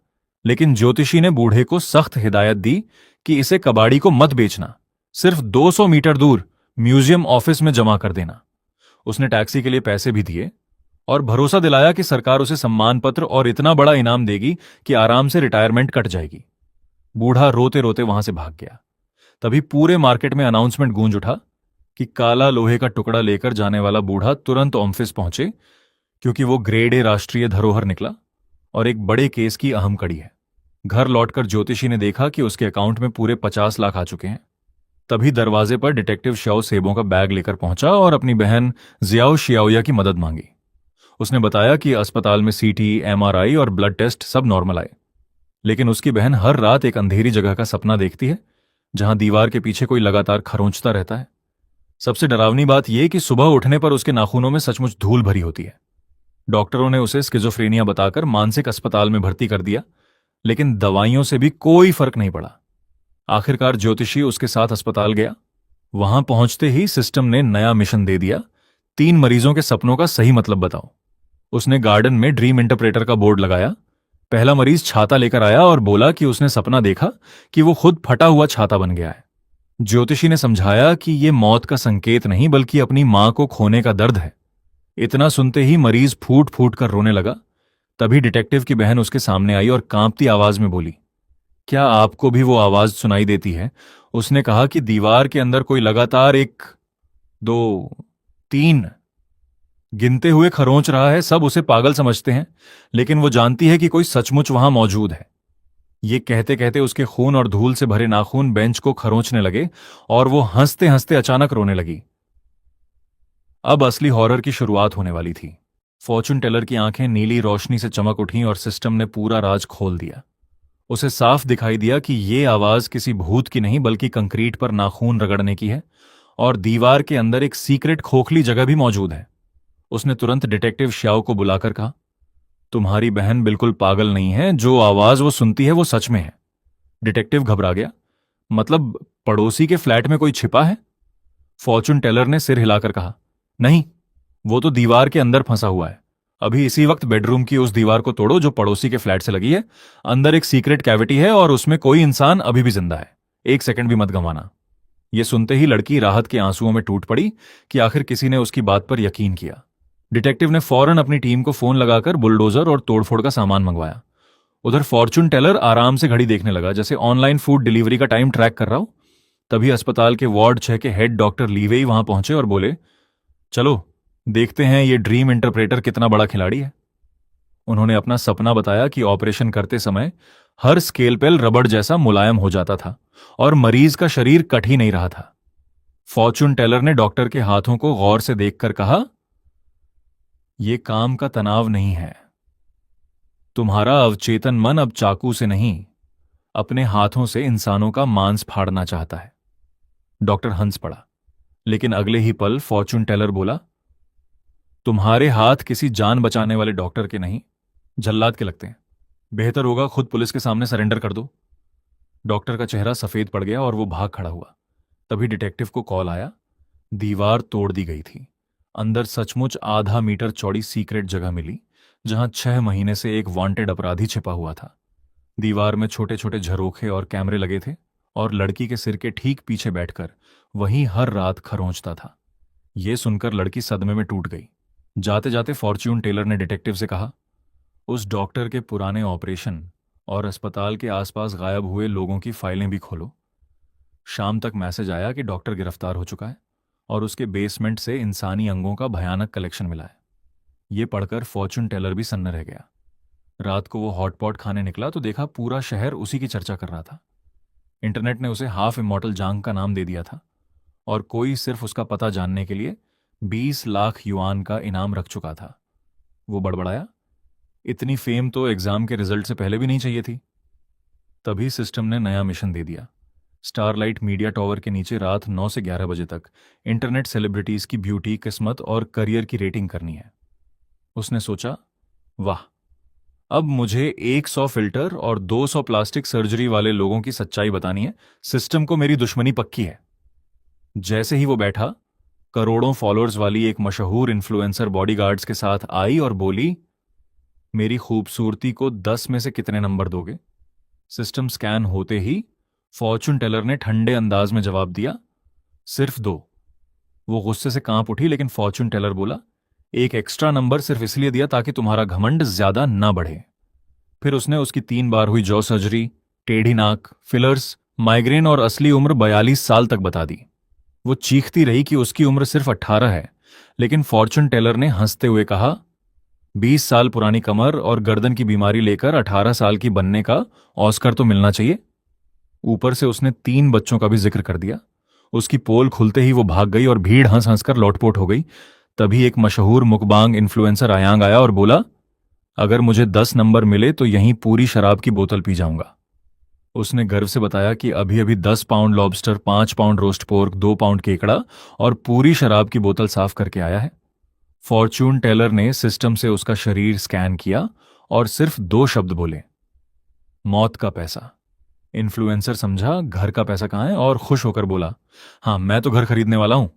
[SPEAKER 1] लेकिन ज्योतिषी ने बूढ़े को सख्त हिदायत दी कि इसे कबाड़ी को मत बेचना, सिर्फ 200 मीटर दूर म्यूजियम ऑफिस में जमा कर देना। उसने टैक्सी के लिए पैसे भी दिए और भरोसा दिलाया कि सरकार उसे सम्मान पत्र और इतना बड़ा इनाम देगी कि आराम से रिटायरमेंट कट जाएगी। बूढ़ा रोते रोते वहां से भाग गया। तभी पूरे मार्केट में अनाउंसमेंट गूंज उठा कि काला लोहे का टुकड़ा लेकर जाने वाला बूढ़ा तुरंत ऑफिस पहुंचे, क्योंकि वो ग्रेड ए राष्ट्रीय धरोहर निकला और एक बड़े केस की अहम कड़ी है। घर लौटकर ज्योतिषी ने देखा कि उसके अकाउंट में पूरे 50 लाख आ चुके हैं। तभी दरवाजे पर डिटेक्टिव श्याओ सेबों का बैग लेकर पहुंचा और अपनी बहन जियाओ शियाओया की मदद मांगी। उसने बताया कि अस्पताल में सीटी, एमआरआई और ब्लड टेस्ट सब नॉर्मल आए, लेकिन उसकी बहन हर रात एक अंधेरी जगह का सपना देखती है जहां दीवार के पीछे कोई लगातार खरोंचता रहता है। सबसे डरावनी बात यह कि सुबह उठने पर उसके नाखूनों में सचमुच धूल भरी होती है। डॉक्टरों ने उसे स्किज़ोफ्रेनिया बताकर मानसिक अस्पताल में भर्ती कर दिया, लेकिन दवाइयों से भी कोई फर्क नहीं पड़ा। आखिरकार ज्योतिषी उसके साथ अस्पताल गया। वहां पहुंचते ही सिस्टम ने नया मिशन दे दिया, 3 मरीजों के सपनों का सही मतलब बताओ। उसने गार्डन में ड्रीम इंटरप्रेटर का बोर्ड लगाया। पहला मरीज छाता लेकर आया और बोला कि उसने सपना देखा कि वो खुद फटा हुआ छाता बन गया है। ज्योतिषी ने समझाया कि यह मौत का संकेत नहीं बल्कि अपनी मां को खोने का दर्द है। इतना सुनते ही मरीज फूट फूट कर रोने लगा। तभी डिटेक्टिव की बहन उसके सामने आई और कांपती आवाज में बोली, क्या आपको भी वो आवाज सुनाई देती है? उसने कहा कि दीवार के अंदर कोई लगातार 1, 2, 3 गिनते हुए खरोंच रहा है। सब उसे पागल समझते हैं, लेकिन वो जानती है कि कोई सचमुच वहां मौजूद है। ये कहते कहते उसके खून और धूल से भरे नाखून बेंच को खरोंचने लगे और वो हंसते हंसते अचानक रोने लगी। अब असली हॉरर की शुरुआत होने वाली थी। फॉर्चून टेलर की आंखें नीली रोशनी से चमक उठीं और सिस्टम ने पूरा राज खोल दिया। उसे साफ दिखाई दिया कि यह आवाज किसी भूत की नहीं बल्कि कंक्रीट पर नाखून रगड़ने की है, और दीवार के अंदर एक सीक्रेट खोखली जगह भी मौजूद है। उसने तुरंत डिटेक्टिव श्याओ को बुलाकर कहा, तुम्हारी बहन बिल्कुल पागल नहीं है, जो आवाज वो सुनती है वो सच में है। डिटेक्टिव घबरा गया, मतलब पड़ोसी के फ्लैट में कोई छिपा है? फॉर्चून टेलर ने सिर हिलाकर कहा, नहीं, वो तो दीवार के अंदर फंसा हुआ है। अभी इसी वक्त बेडरूम की उस दीवार को तोड़ो जो पड़ोसी के फ्लैट से लगी है। अंदर एक सीक्रेट कैविटी है और उसमें कोई इंसान अभी भी जिंदा है। 1 सेकंड भी मत गंवाना। यह सुनते ही लड़की राहत के आंसुओं में टूट पड़ी कि आखिर किसी ने उसकी बात पर यकीन किया। डिटेक्टिव ने फौरन अपनी टीम को फोन लगाकर बुलडोजर और तोड़फोड़ का सामान मंगवाया। उधर फॉर्चून टेलर आराम से घड़ी देखने लगा, जैसे ऑनलाइन फूड डिलीवरी का टाइम ट्रैक कर रहा हो। तभी अस्पताल के वार्ड 6 के हेड डॉक्टर लीवेई वहां पहुंचे और बोले, चलो देखते हैं ये ड्रीम इंटरप्रेटर कितना बड़ा खिलाड़ी है। उन्होंने अपना सपना बताया कि ऑपरेशन करते समय हर स्केलपेल रबड़ जैसा मुलायम हो जाता था और मरीज का शरीर कट ही नहीं रहा था। फॉर्चून टेलर ने डॉक्टर के हाथों को गौर से देखकर कहा, यह काम का तनाव नहीं है। तुम्हारा अवचेतन मन अब चाकू से नहीं, अपने हाथों से इंसानों का मांस फाड़ना चाहता है। डॉक्टर हंस पड़ा, लेकिन अगले ही पल फॉर्चून टेलर बोला, तुम्हारे हाथ किसी जान बचाने वाले डॉक्टर के नहीं, जल्लाद के लगते हैं। बेहतर होगा खुद पुलिस के सामने सरेंडर कर दो। डॉक्टर का चेहरा सफेद पड़ गया और वो भाग खड़ा हुआ। तभी डिटेक्टिव को कॉल आया। दीवार तोड़ दी गई थी। अंदर सचमुच आधा मीटर चौड़ी सीक्रेट जगह मिली, जहां 6 महीने से एक वांटेड अपराधी छिपा हुआ था। दीवार में छोटे छोटे झरोखे और कैमरे लगे थे और लड़की के सिर के ठीक पीछे बैठकर वहीं हर रात खरोंचता था। यह सुनकर लड़की सदमे में टूट गई। जाते जाते फॉर्च्यून टेलर ने डिटेक्टिव से कहा, उस डॉक्टर के पुराने ऑपरेशन और अस्पताल के आसपास गायब हुए लोगों की फाइलें भी खोलो। शाम तक मैसेज आया कि डॉक्टर गिरफ्तार हो चुका है और उसके बेसमेंट से इंसानी अंगों का भयानक कलेक्शन मिला है। ये पढ़कर फॉर्चून टेलर भी सन्न रह गया। रात को वो हॉटपॉट खाने निकला तो देखा पूरा शहर उसी की चर्चा कर रहा था। इंटरनेट ने उसे हाफ इमॉर्टल जांग का नाम दे दिया था और कोई सिर्फ उसका पता जानने के लिए 20 लाख युआन का इनाम रख चुका था। वो बड़बड़ाया, इतनी फेम तो एग्जाम के रिजल्ट से पहले भी नहीं चाहिए थी। तभी सिस्टम ने नया मिशन दे दिया। स्टारलाइट मीडिया टॉवर के नीचे रात 9 से 11 बजे तक इंटरनेट सेलिब्रिटीज की ब्यूटी, किस्मत और करियर की रेटिंग करनी है। उसने सोचा, वाह, अब मुझे 100 फिल्टर और 200 प्लास्टिक सर्जरी वाले लोगों की सच्चाई बतानी है। सिस्टम को मेरी दुश्मनी पक्की है। जैसे ही वो बैठा, करोड़ों फॉलोअर्स वाली एक मशहूर इन्फ्लुएंसर बॉडीगार्ड्स के साथ आई और बोली, मेरी खूबसूरती को 10 में से कितने नंबर दोगे? सिस्टम स्कैन होते ही फॉर्चून टेलर ने ठंडे अंदाज में जवाब दिया, सिर्फ 2। वो गुस्से से कांप उठी, लेकिन फॉर्चून टेलर बोला, एक एक्स्ट्रा नंबर सिर्फ इसलिए दिया ताकि तुम्हारा घमंड ज्यादा ना बढ़े। फिर उसने उसकी 3 बार हुई जॉ सर्जरी, टेढ़ी नाक, फिलर्स, माइग्रेन और असली उम्र 42 साल तक बता दी। वो चीखती रही कि उसकी उम्र सिर्फ 18 है, लेकिन फॉर्चून टेलर ने हंसते हुए कहा, 20 साल पुरानी कमर और गर्दन की बीमारी लेकर 18 साल की बनने का ऑस्कर तो मिलना चाहिए। ऊपर से उसने 3 बच्चों का भी जिक्र कर दिया। उसकी पोल खुलते ही वो भाग गई और भीड़ हंस हंसकर लौटपोट हो गई। तभी एक मशहूर मुकबांग इन्फ्लुएंसर आयांग आया और बोला, अगर मुझे 10 नंबर मिले तो यहीं पूरी शराब की बोतल पी जाऊंगा। उसने गर्व से बताया कि अभी अभी 10 pound lobster, 5 pound roast pork, 2 pound केकड़ा और पूरी शराब की बोतल साफ करके आया है। फॉर्चून टेलर ने सिस्टम से उसका शरीर स्कैन किया और सिर्फ 2 शब्द बोले, मौत का पैसा। इन्फ्लुएंसर समझा घर का पैसा कहाँ है और खुश होकर बोला, हाँ, मैं तो घर खरीदने वाला हूं।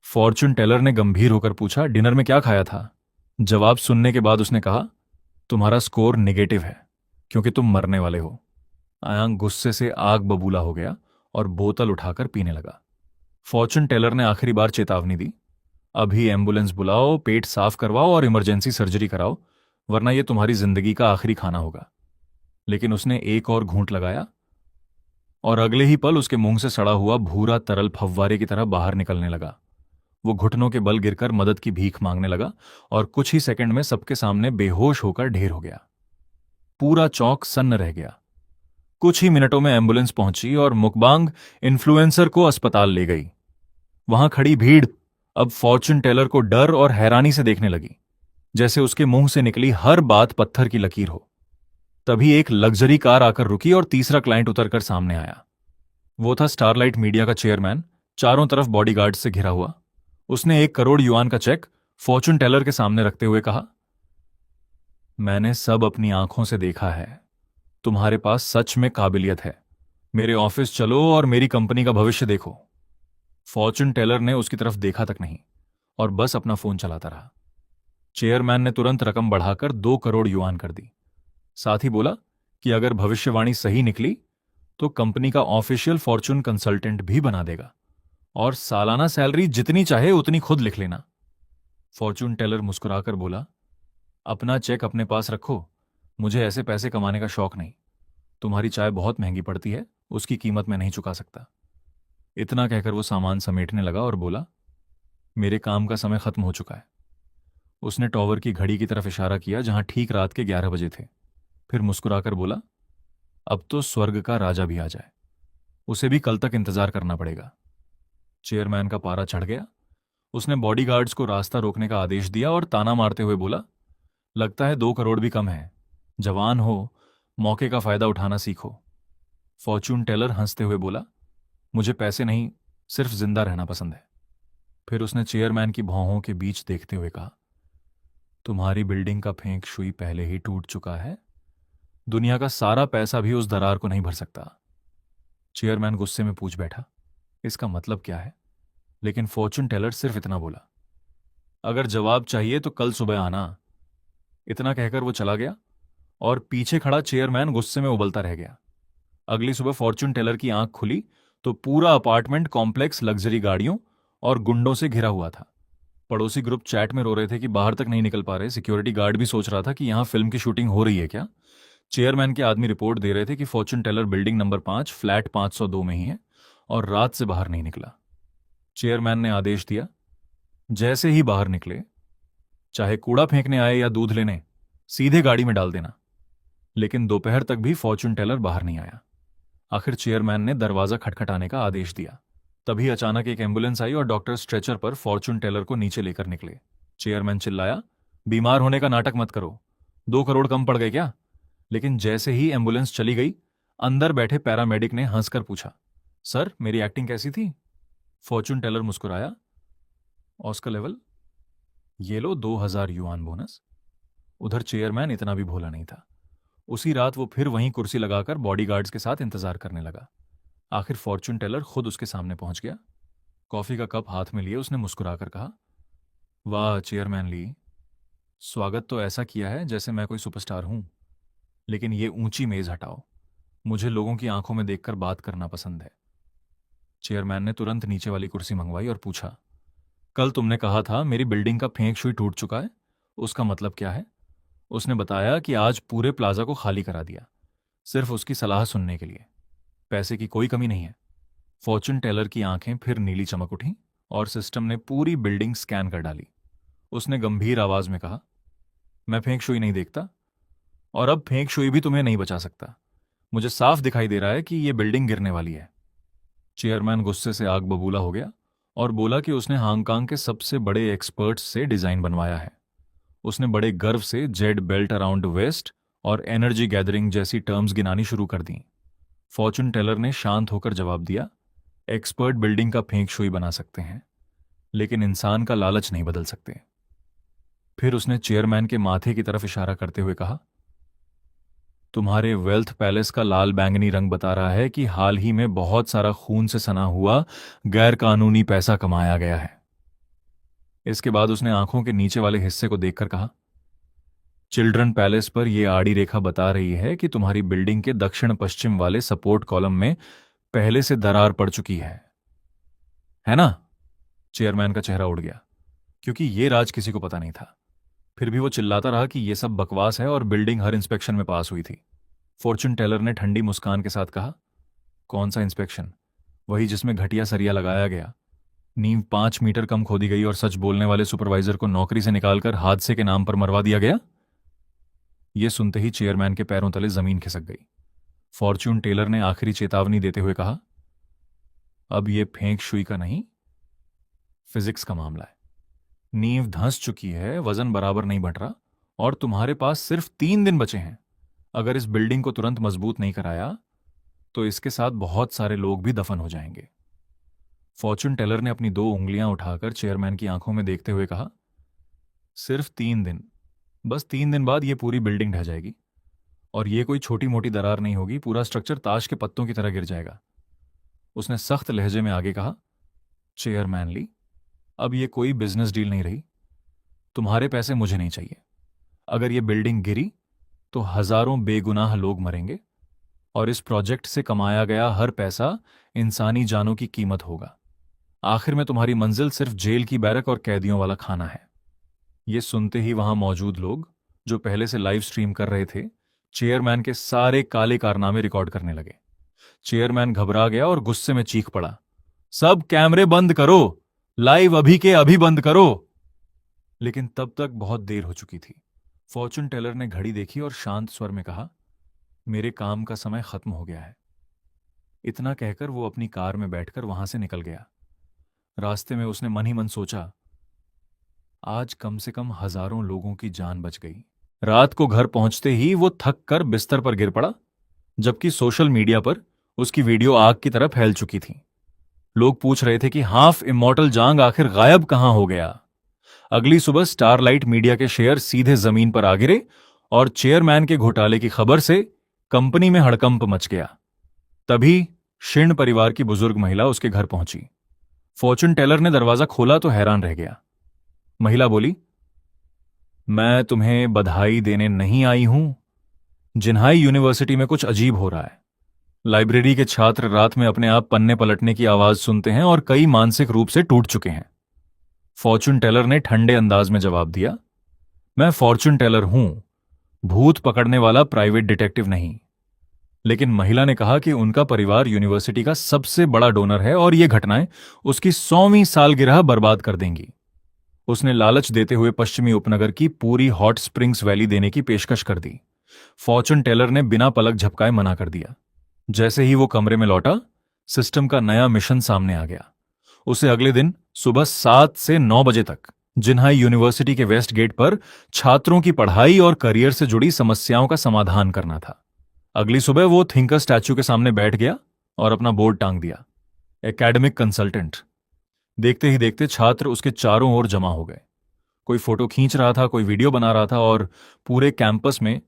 [SPEAKER 1] फॉर्चून टेलर ने गंभीर होकर पूछा, डिनर में क्या खाया था? जवाब सुनने के बाद उसने कहा, तुम्हारा स्कोर नेगेटिव है क्योंकि तुम मरने वाले हो। आयांग गुस्से से आग बबूला हो गया और बोतल उठाकर पीने लगा। फॉर्चून टेलर ने आखिरी बार चेतावनी दी, अभी एम्बुलेंस बुलाओ, पेट साफ करवाओ और इमरजेंसी सर्जरी कराओ, वरना यह तुम्हारी जिंदगी का आखिरी खाना होगा। लेकिन उसने एक और घूंट लगाया और अगले ही पल उसके मुंह से सड़ा हुआ भूरा तरल फव्वारे की तरह बाहर निकलने लगा। वो घुटनों के बल गिरकर मदद की भीख मांगने लगा और कुछ ही सेकंड में सबके सामने बेहोश होकर ढेर हो गया। पूरा चौक सन्न रह गया। कुछ ही मिनटों में एम्बुलेंस पहुंची और मुकबांग इन्फ्लुएंसर को अस्पताल ले गई। वहां खड़ी भीड़ अब फॉर्चून टेलर को डर और हैरानी से देखने लगी, जैसे उसके मुंह से निकली हर बात पत्थर की लकीर हो। तभी एक लग्जरी कार आकर रुकी और तीसरा क्लाइंट उतरकर सामने आया। वो था स्टारलाइट मीडिया का चेयरमैन, चारों तरफ बॉडीगार्ड से घिरा हुआ। उसने 1 करोड़ युआन का चेक फॉर्चून टेलर के सामने रखते हुए कहा, मैंने सब अपनी आंखों से देखा है, तुम्हारे पास सच में काबिलियत है। मेरे ऑफिस चलो और मेरी कंपनी का भविष्य देखो। फॉर्चून टेलर ने उसकी तरफ देखा तक नहीं और बस अपना फोन चलाता रहा। चेयरमैन ने तुरंत रकम बढ़ाकर 2 करोड़ युआन कर दी। साथ ही बोला कि अगर भविष्यवाणी सही निकली तो कंपनी का ऑफिशियल फॉर्चून कंसल्टेंट भी बना देगा और सालाना सैलरी जितनी चाहे उतनी खुद लिख लेना। फॉर्चून टेलर मुस्कुराकर बोला, अपना चेक अपने पास रखो, मुझे ऐसे पैसे कमाने का शौक नहीं। तुम्हारी चाय बहुत महंगी पड़ती है, उसकी कीमत मैं नहीं चुका सकता। इतना कहकर वो सामान समेटने लगा और बोला, मेरे काम का समय खत्म हो चुका है। उसने टॉवर की घड़ी की तरफ इशारा किया जहां ठीक रात के 11 बजे थे। फिर मुस्कुराकर बोला, अब तो स्वर्ग का राजा भी आ जाए, उसे भी कल तक इंतजार करना पड़ेगा। चेयरमैन का पारा चढ़ गया। उसने बॉडीगार्ड्स को रास्ता रोकने का आदेश दिया और ताना मारते हुए बोला, लगता है 2 करोड़ भी कम है। जवान हो, मौके का फायदा उठाना सीखो। फॉर्चून टेलर हंसते हुए बोला, मुझे पैसे नहीं, सिर्फ जिंदा रहना पसंद है। फिर उसने चेयरमैन की भौहों के बीच देखते हुए कहा, तुम्हारी बिल्डिंग का फेंक शुई पहले ही टूट चुका है, दुनिया का सारा पैसा भी उस दरार को नहीं भर सकता। चेयरमैन गुस्से में पूछ बैठा, इसका मतलब क्या है? लेकिन फॉर्चून टेलर सिर्फ इतना बोला, अगर जवाब चाहिए तो कल सुबह आना। इतना कहकर वो चला गया और पीछे खड़ा चेयरमैन गुस्से में उबलता रह गया। अगली सुबह फॉर्चून टेलर की आंख खुली तो पूरा अपार्टमेंट कॉम्प्लेक्स लग्जरी गाड़ियों और गुंडों से घिरा हुआ था। पड़ोसी ग्रुप चैट में रो रहे थे कि बाहर तक नहीं निकल पा रहे। सिक्योरिटी गार्ड भी सोच रहा था कि यहां फिल्म की शूटिंग हो रही है क्या। चेयरमैन के आदमी रिपोर्ट दे रहे थे कि fortune teller building number 5 flat 502 में ही है और रात से बाहर नहीं निकला। चेयरमैन ने आदेश दिया। जैसे ही बाहर निकले, चाहे कूड़ा फेंकने आए या दूध लेने, सीधे गाड़ी में डाल देना। लेकिन दोपहर तक भी फॉर्चून टेलर बाहर नहीं आया। आखिर चेयरमैन ने दरवाजा खटखटाने का आदेश दिया। तभी अचानक एक एम्बुलेंस आई और डॉक्टर स्ट्रेचर पर फॉर्चून टेलर को नीचे लेकर निकले। चेयरमैन चिल्लाया, बीमार होने का नाटक मत करो, 2 करोड़ कम पड़ गए क्या? लेकिन जैसे ही एम्बुलेंस चली गई, अंदर बैठे पैरामेडिक ने हंसकर पूछा, सर मेरी एक्टिंग कैसी थी? फॉर्चून टेलर मुस्कुराया, ऑस्कर लेवल, ये लो 2000 युआन बोनस। उधर चेयरमैन इतना भी भोला नहीं था। उसी रात वो फिर वहीं कुर्सी लगाकर बॉडीगार्ड्स के साथ इंतजार करने लगा। आखिर फॉर्चून टेलर खुद उसके सामने पहुंच गया। कॉफी का कप हाथ में लिए उसने मुस्कुराकर कहा, वाह चेयरमैन ली, स्वागत तो ऐसा किया है जैसे मैं कोई सुपरस्टार हूं। लेकिन ये ऊंची मेज हटाओ, मुझे लोगों की आंखों में देखकर बात करना पसंद है। चेयरमैन ने तुरंत नीचे वाली कुर्सी मंगवाई और पूछा, कल तुमने कहा था मेरी बिल्डिंग का फेंग शुई टूट चुका है, उसका मतलब क्या है? उसने बताया कि आज पूरे प्लाजा को खाली करा दिया, सिर्फ उसकी सलाह सुनने के लिए। पैसे की कोई कमी नहीं है। फॉर्चून टेलर की आंखें फिर नीली चमक उठीं और सिस्टम ने पूरी बिल्डिंग स्कैन कर डाली। उसने गंभीर आवाज में कहा, मैं फेंग शुई नहीं देखता, और अब फेंग शुई भी तुम्हें नहीं बचा सकता। मुझे साफ दिखाई दे रहा है कि यह बिल्डिंग गिरने वाली है। चेयरमैन गुस्से से आग बबूला हो गया और बोला कि उसने हांगकांग के सबसे बड़े एक्सपर्ट्स से डिजाइन बनवाया है। उसने बड़े गर्व से जेड बेल्ट अराउंड वेस्ट और एनर्जी गैदरिंग जैसी टर्म्स गिनानी शुरू कर दी। फॉर्चून टेलर ने शांत होकर जवाब दिया, एक्सपर्ट बिल्डिंग का फेंग शुई बना सकते हैं, लेकिन इंसान का लालच नहीं बदल सकते। फिर उसने चेयरमैन के माथे की तरफ इशारा करते हुए कहा, तुम्हारे वेल्थ पैलेस का लाल बैंगनी रंग बता रहा है कि हाल ही में बहुत सारा खून से सना हुआ गैर कानूनी पैसा कमाया गया है। इसके बाद उसने आंखों के नीचे वाले हिस्से को देखकर कहा, चिल्ड्रन पैलेस पर यह आड़ी रेखा बता रही है कि तुम्हारी बिल्डिंग के दक्षिण पश्चिम वाले सपोर्ट कॉलम में पहले से दरार पड़ चुकी है ना? चेयरमैन का चेहरा उड़ गया, क्योंकि यह राज किसी को पता नहीं था। फिर भी वो चिल्लाता रहा कि यह सब बकवास है और बिल्डिंग हर इंस्पेक्शन में पास हुई थी। फॉर्चून टेलर ने ठंडी मुस्कान के साथ कहा, कौन सा इंस्पेक्शन? वही जिसमें घटिया सरिया लगाया गया, नींव 5 मीटर कम खोदी गई और सच बोलने वाले सुपरवाइजर को नौकरी से निकालकर हादसे के नाम पर मरवा दिया गया। यह सुनते ही चेयरमैन के पैरों तले जमीन खिसक गई। फॉर्चून टेलर ने आखिरी चेतावनी देते हुए कहा, अब यह फेंक शुई का नहीं, फिजिक्स का मामला है। नींव धंस चुकी है, वजन बराबर नहीं बढ़ रहा, और तुम्हारे पास सिर्फ 3 दिन बचे हैं। अगर इस बिल्डिंग को तुरंत मजबूत नहीं कराया तो इसके साथ बहुत सारे लोग भी दफन हो जाएंगे। फॉर्चून टेलर ने अपनी 2 उंगलियां उठाकर चेयरमैन की आंखों में देखते हुए कहा, सिर्फ 3 दिन, बस 3 दिन बाद यह पूरी बिल्डिंग ढह जाएगी। और यह कोई छोटी मोटी दरार नहीं होगी, पूरा स्ट्रक्चर ताश के पत्तों की तरह गिर जाएगा। उसने सख्त लहजे में आगे कहा, चेयरमैन ली, अब यह कोई बिजनेस डील नहीं रही। तुम्हारे पैसे मुझे नहीं चाहिए। अगर यह बिल्डिंग गिरी तो हजारों बेगुनाह लोग मरेंगे, और इस प्रोजेक्ट से कमाया गया हर पैसा इंसानी जानों की कीमत होगा। आखिर में तुम्हारी मंजिल सिर्फ जेल की बैरक और कैदियों वाला खाना है। यह सुनते ही वहां मौजूद लोग, जो पहले से लाइव स्ट्रीम कर रहे थे, चेयरमैन के सारे काले कारनामे रिकॉर्ड करने लगे। चेयरमैन घबरा गया और गुस्से में चीख पड़ा, सब कैमरे बंद करो, लाइव अभी के अभी बंद करो। लेकिन तब तक बहुत देर हो चुकी थी। फॉर्चून टेलर ने घड़ी देखी और शांत स्वर में कहा, मेरे काम का समय खत्म हो गया है। इतना कहकर वो अपनी कार में बैठकर वहां से निकल गया। रास्ते में उसने मन ही मन सोचा, आज कम से कम हजारों लोगों की जान बच गई। रात को घर पहुंचते ही वो थक कर बिस्तर पर गिर पड़ा, जबकि सोशल मीडिया पर उसकी वीडियो आग की तरह फैल चुकी थी। लोग पूछ रहे थे कि हाफ इमॉर्टल जांग आखिर गायब कहां हो गया। अगली सुबह स्टारलाइट मीडिया के शेयर सीधे जमीन पर आ गिरे और चेयरमैन के घोटाले की खबर से कंपनी में हड़कंप मच गया। तभी शिर्ण परिवार की बुजुर्ग महिला उसके घर पहुंची। फॉर्चून टेलर ने दरवाजा खोला तो हैरान रह गया। महिला बोली, मैं तुम्हें बधाई देने नहीं आई हूं। जिन्हाई यूनिवर्सिटी में कुछ अजीब हो रहा है। लाइब्रेरी के छात्र रात में अपने आप पन्ने पलटने की आवाज सुनते हैं और कई मानसिक रूप से टूट चुके हैं। फॉर्चून टेलर ने ठंडे अंदाज में जवाब दिया, मैं फॉर्चून टेलर हूं, भूत पकड़ने वाला प्राइवेट डिटेक्टिव नहीं। लेकिन महिला ने कहा कि उनका परिवार यूनिवर्सिटी का सबसे बड़ा डोनर है और ये घटनाएं उसकी 100वीं सालगिरह बर्बाद कर देंगी। उसने लालच देते हुए पश्चिमी उपनगर की पूरी हॉट स्प्रिंग्स वैली देने की पेशकश कर दी। फॉर्चून टेलर ने बिना पलक झपकाए मना कर दिया। जैसे ही वो कमरे में लौटा, सिस्टम का नया मिशन सामने आ गया। उसे अगले दिन सुबह 7 से 9 बजे तक जिन्हाई यूनिवर्सिटी के वेस्ट गेट पर छात्रों की पढ़ाई और करियर से जुड़ी समस्याओं का समाधान करना था। अगली सुबह वो थिंकर स्टैच्यू के सामने बैठ गया और अपना बोर्ड टांग दिया, एकेडमिक कंसल्टेंट। देखते ही देखते छात्र उसके चारों ओर जमा हो गए। कोई फोटो खींच रहा था, कोई वीडियो बना रहा था और पूरे कैंपस में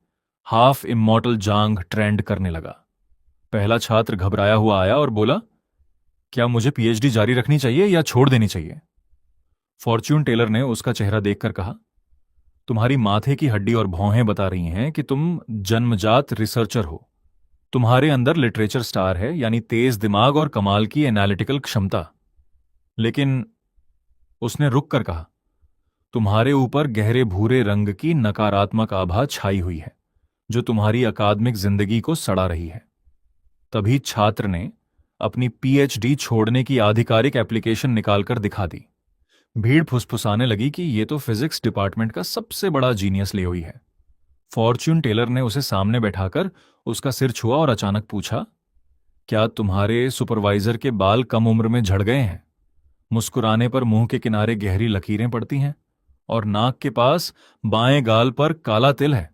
[SPEAKER 1] हाफ इमॉर्टल जांग ट्रेंड करने लगा। पहला छात्र घबराया हुआ आया और बोला, क्या मुझे पीएचडी जारी रखनी चाहिए या छोड़ देनी चाहिए? फॉर्च्यून टेलर ने उसका चेहरा देखकर कहा, तुम्हारी माथे की हड्डी और भौहें बता रही हैं कि तुम जन्मजात रिसर्चर हो। तुम्हारे अंदर लिटरेचर स्टार है, यानी तेज दिमाग और कमाल की एनालिटिकल क्षमता। लेकिन उसने रुक कर कहा, तुम्हारे ऊपर गहरे भूरे रंग की नकारात्मक आभा छाई हुई है जो तुम्हारी अकादमिक जिंदगी को सड़ा रही है। तभी छात्र ने अपनी पीएचडी छोड़ने की आधिकारिक एप्लीकेशन निकालकर दिखा दी। भीड़ फुसफुसाने लगी कि ये तो फिजिक्स डिपार्टमेंट का सबसे बड़ा जीनियस ले हुई है। फॉर्च्यून टेलर ने उसे सामने बैठाकर उसका सिर छुआ और अचानक पूछा, क्या तुम्हारे सुपरवाइजर के बाल कम उम्र में झड़ गए हैं? मुस्कुराने पर मुंह के किनारे गहरी लकीरें पड़ती हैं और नाक के पास बाएं गाल पर काला तिल है।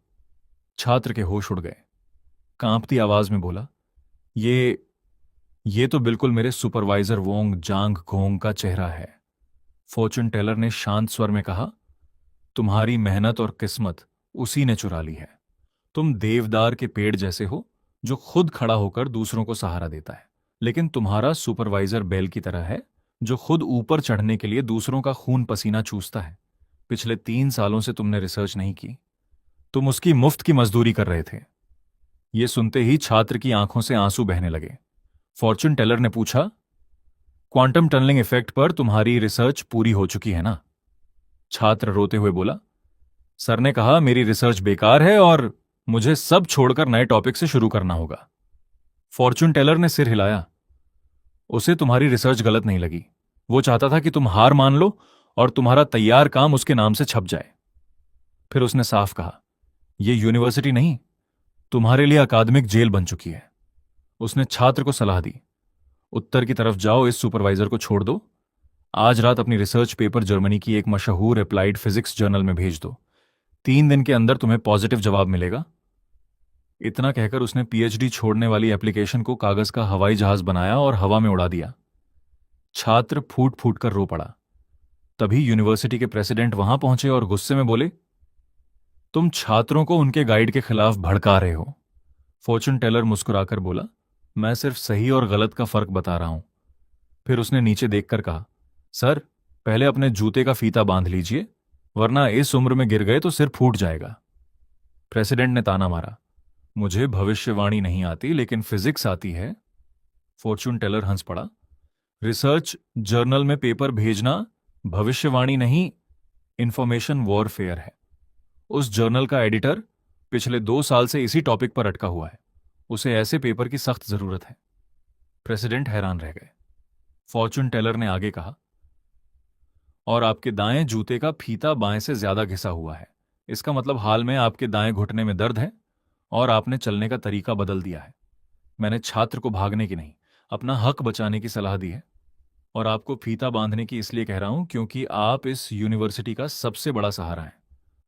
[SPEAKER 1] छात्र के होश उड़ गए। कांपती आवाज में बोला, ये तो बिल्कुल मेरे सुपरवाइजर वोंग जांग घोंग का चेहरा है। फॉर्च्यून टेलर ने शांत स्वर में कहा, तुम्हारी मेहनत और किस्मत उसी ने चुरा ली है। तुम देवदार के पेड़ जैसे हो जो खुद खड़ा होकर दूसरों को सहारा देता है, लेकिन तुम्हारा सुपरवाइजर बैल की तरह है जो खुद ऊपर चढ़ने के लिए दूसरों का खून पसीना चूसता है। पिछले 3 सालों से तुमने रिसर्च नहीं की, तुम उसकी मुफ्त की मजदूरी कर रहे थे। यह सुनते ही छात्र की आंखों से आंसू बहने लगे। फॉर्च्यून टेलर ने पूछा, क्वांटम टनलिंग इफेक्ट पर तुम्हारी रिसर्च पूरी हो चुकी है ना? छात्र रोते हुए बोला, सर ने कहा मेरी रिसर्च बेकार है और मुझे सब छोड़कर नए टॉपिक से शुरू करना होगा। फॉर्च्यून टेलर ने सिर हिलाया। उसे तुम्हारी रिसर्च गलत नहीं लगी। वो चाहता था कि तुम हार मान लो और तुम्हारा तैयार काम उसके नाम से छप जाए। फिर उसने साफ कहा, यह यूनिवर्सिटी नहीं, तुम्हारे लिए अकादमिक जेल बन चुकी है। उसने छात्र को सलाह दी, उत्तर की तरफ जाओ, इस सुपरवाइजर को छोड़ दो। आज रात अपनी रिसर्च पेपर जर्मनी की एक मशहूर अप्लाइड फिजिक्स जर्नल में भेज दो। 3 दिन के अंदर तुम्हें पॉजिटिव जवाब मिलेगा। इतना कहकर उसने पीएचडी छोड़ने वाली एप्लीकेशन को कागज का हवाई जहाज बनाया और हवा में उड़ा दिया। छात्र फूट फूट कर रो पड़ा। तभी यूनिवर्सिटी के प्रेसिडेंट वहां पहुंचे और गुस्से में बोले, तुम छात्रों को उनके गाइड के खिलाफ भड़का रहे हो। फॉर्च्यून टेलर मुस्कुराकर बोला, मैं सिर्फ सही और गलत का फर्क बता रहा हूं। फिर उसने नीचे देखकर कहा, सर, पहले अपने जूते का फीता बांध लीजिए, वरना इस उम्र में गिर गए तो सिर फूट जाएगा। प्रेसिडेंट ने ताना मारा, मुझे भविष्यवाणी नहीं आती लेकिन फिजिक्स आती है। फॉर्च्यून टेलर हंस पड़ा, रिसर्च जर्नल में पेपर भेजना भविष्यवाणी नहीं, इंफॉर्मेशन वॉरफेयर है। उस जर्नल का एडिटर पिछले 2 साल से इसी टॉपिक पर अटका हुआ है। उसे ऐसे पेपर की सख्त जरूरत है। प्रेसिडेंट हैरान रह गए। फॉर्च्यून टेलर ने आगे कहा, और आपके दाएं जूते का फीता बाएं से ज्यादा घिसा हुआ है। इसका मतलब हाल में आपके दाएं घुटने में दर्द है और आपने चलने का तरीका बदल दिया है। मैंने छात्र को भागने की नहीं, अपना हक बचाने की सलाह दी है और आपको फीता बांधने की इसलिए कह रहा हूं क्योंकि आप इस यूनिवर्सिटी का सबसे बड़ा सहारा हैं।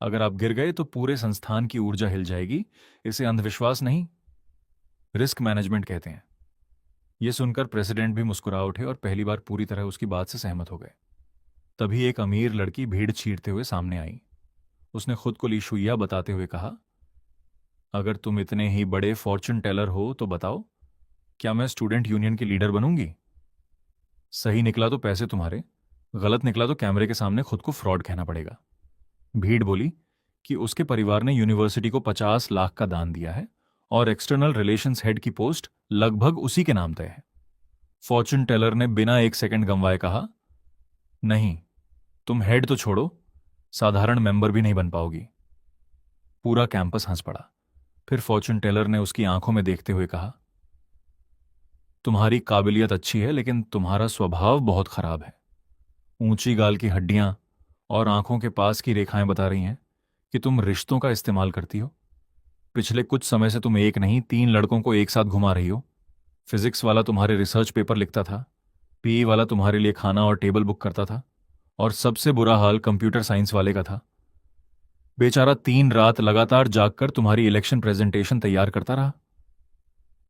[SPEAKER 1] अगर आप गिर गए तो पूरे संस्थान की ऊर्जा हिल जाएगी। इसे अंधविश्वास नहीं, रिस्क मैनेजमेंट कहते हैं। यह सुनकर प्रेसिडेंट भी मुस्कुरा उठे और पहली बार पूरी तरह उसकी बात से सहमत हो गए। तभी एक अमीर लड़की भीड़ चीरते हुए सामने आई। उसने खुद को लीशुइया बताते हुए कहा, अगर तुम इतने ही बड़े फॉर्च्यून टेलर हो तो बताओ, क्या मैं स्टूडेंट यूनियन की लीडर बनूंगी? सही निकला तो पैसे तुम्हारे, गलत निकला तो कैमरे के सामने खुद को फ्रॉड कहना पड़ेगा। भीड़ बोली कि उसके परिवार ने यूनिवर्सिटी को 50 लाख का दान दिया है और एक्सटर्नल रिलेशंस हेड की पोस्ट लगभग उसी के नाम तय है। फॉर्च्यून टेलर ने बिना 1 सेकंड गंवाए कहा, नहीं, तुम हेड तो छोड़ो, साधारण मेंबर भी नहीं बन पाओगी। पूरा कैंपस हंस पड़ा। फिर फॉर्चून टेलर ने उसकी आंखों में देखते हुए कहा, तुम्हारी काबिलियत अच्छी है लेकिन तुम्हारा स्वभाव बहुत खराब है। ऊंची गाल की हड्डियां और आंखों के पास की रेखाएं बता रही हैं कि तुम रिश्तों का इस्तेमाल करती हो। पिछले कुछ समय से तुम एक नहीं 3 लड़कों को एक साथ घुमा रही हो। फिजिक्स वाला तुम्हारे रिसर्च पेपर लिखता था, पीई वाला तुम्हारे लिए खाना और टेबल बुक करता था, और सबसे बुरा हाल कंप्यूटर साइंस वाले का था। बेचारा 3 रात लगातार जागकर तुम्हारी इलेक्शन प्रेजेंटेशन तैयार करता रहा।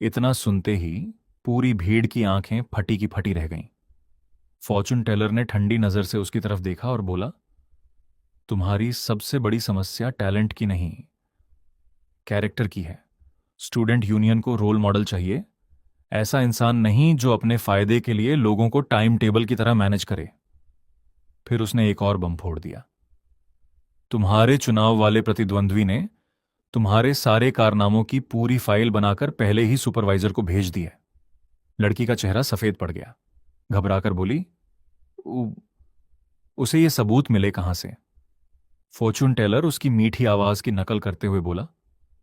[SPEAKER 1] इतना सुनते ही पूरी भीड़ की आंखें फटी की फटी रह गईं। फॉर्चून टेलर ने ठंडी नजर से उसकी तरफ देखा और बोला, तुम्हारी सबसे बड़ी समस्या टैलेंट की नहीं, कैरेक्टर की है। स्टूडेंट यूनियन को रोल मॉडल चाहिए, ऐसा इंसान नहीं जो अपने फायदे के लिए लोगों को टाइम टेबल की तरह मैनेज करे। फिर उसने एक और बम फोड़ दिया। तुम्हारे चुनाव वाले प्रतिद्वंद्वी ने तुम्हारे सारे कारनामों की पूरी फाइल बनाकर पहले ही सुपरवाइजर को भेज दी है। लड़की का चेहरा सफेद पड़ गया। घबराकर बोली, "उ- उसे ये सबूत मिले कहां से?" फॉर्चून टेलर उसकी मीठी आवाज की नकल करते हुए बोला,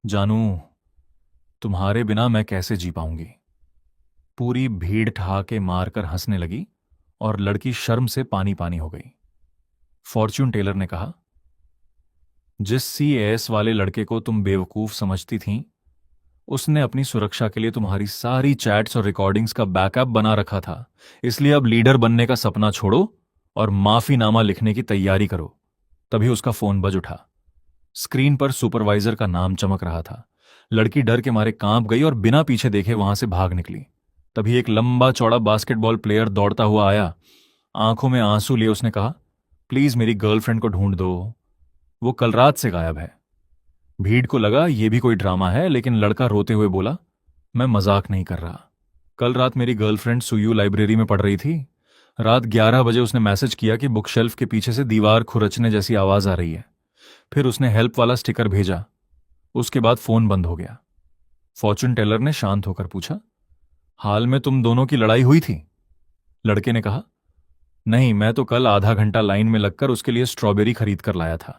[SPEAKER 1] जानू, तुम्हारे बिना मैं कैसे जी पाऊंगी। पूरी भीड़ ठहाके मारकर हंसने लगी और लड़की शर्म से पानी पानी हो गई। फॉर्चून टेलर ने कहा, जिस सीएएस वाले लड़के को तुम बेवकूफ समझती थीं, उसने अपनी सुरक्षा के लिए तुम्हारी सारी चैट्स और रिकॉर्डिंग्स का बैकअप बना रखा था। इसलिए अब लीडर बनने का सपना छोड़ो और माफीनामा लिखने की तैयारी करो। तभी उसका फोन बज उठा। स्क्रीन पर सुपरवाइजर का नाम चमक रहा था। लड़की डर के मारे कांप गई और बिना पीछे देखे वहां से भाग निकली। तभी एक लंबा चौड़ा बास्केटबॉल प्लेयर दौड़ता हुआ आया। आंखों में आंसू लिए उसने कहा, प्लीज मेरी गर्लफ्रेंड को ढूंढ दो, वो कल रात से गायब है। भीड़ को लगा ये भी कोई ड्रामा है, लेकिन लड़का रोते हुए बोला, मैं मजाक नहीं कर रहा। कल रात मेरी गर्लफ्रेंड सुयू लाइब्रेरी में पढ़ रही थी। रात 11 बजे उसने मैसेज किया कि बुक शेल्फ के पीछे से दीवार खुरचने जैसी आवाज आ रही है। फिर उसने हेल्प वाला स्टिकर भेजा। उसके बाद फोन बंद हो गया। फॉर्चून टेलर ने शांत होकर पूछा, हाल में तुम दोनों की लड़ाई हुई थी? लड़के ने कहा, नहीं, मैं तो कल आधा घंटा लाइन में लगकर उसके लिए स्ट्रॉबेरी खरीद कर लाया था।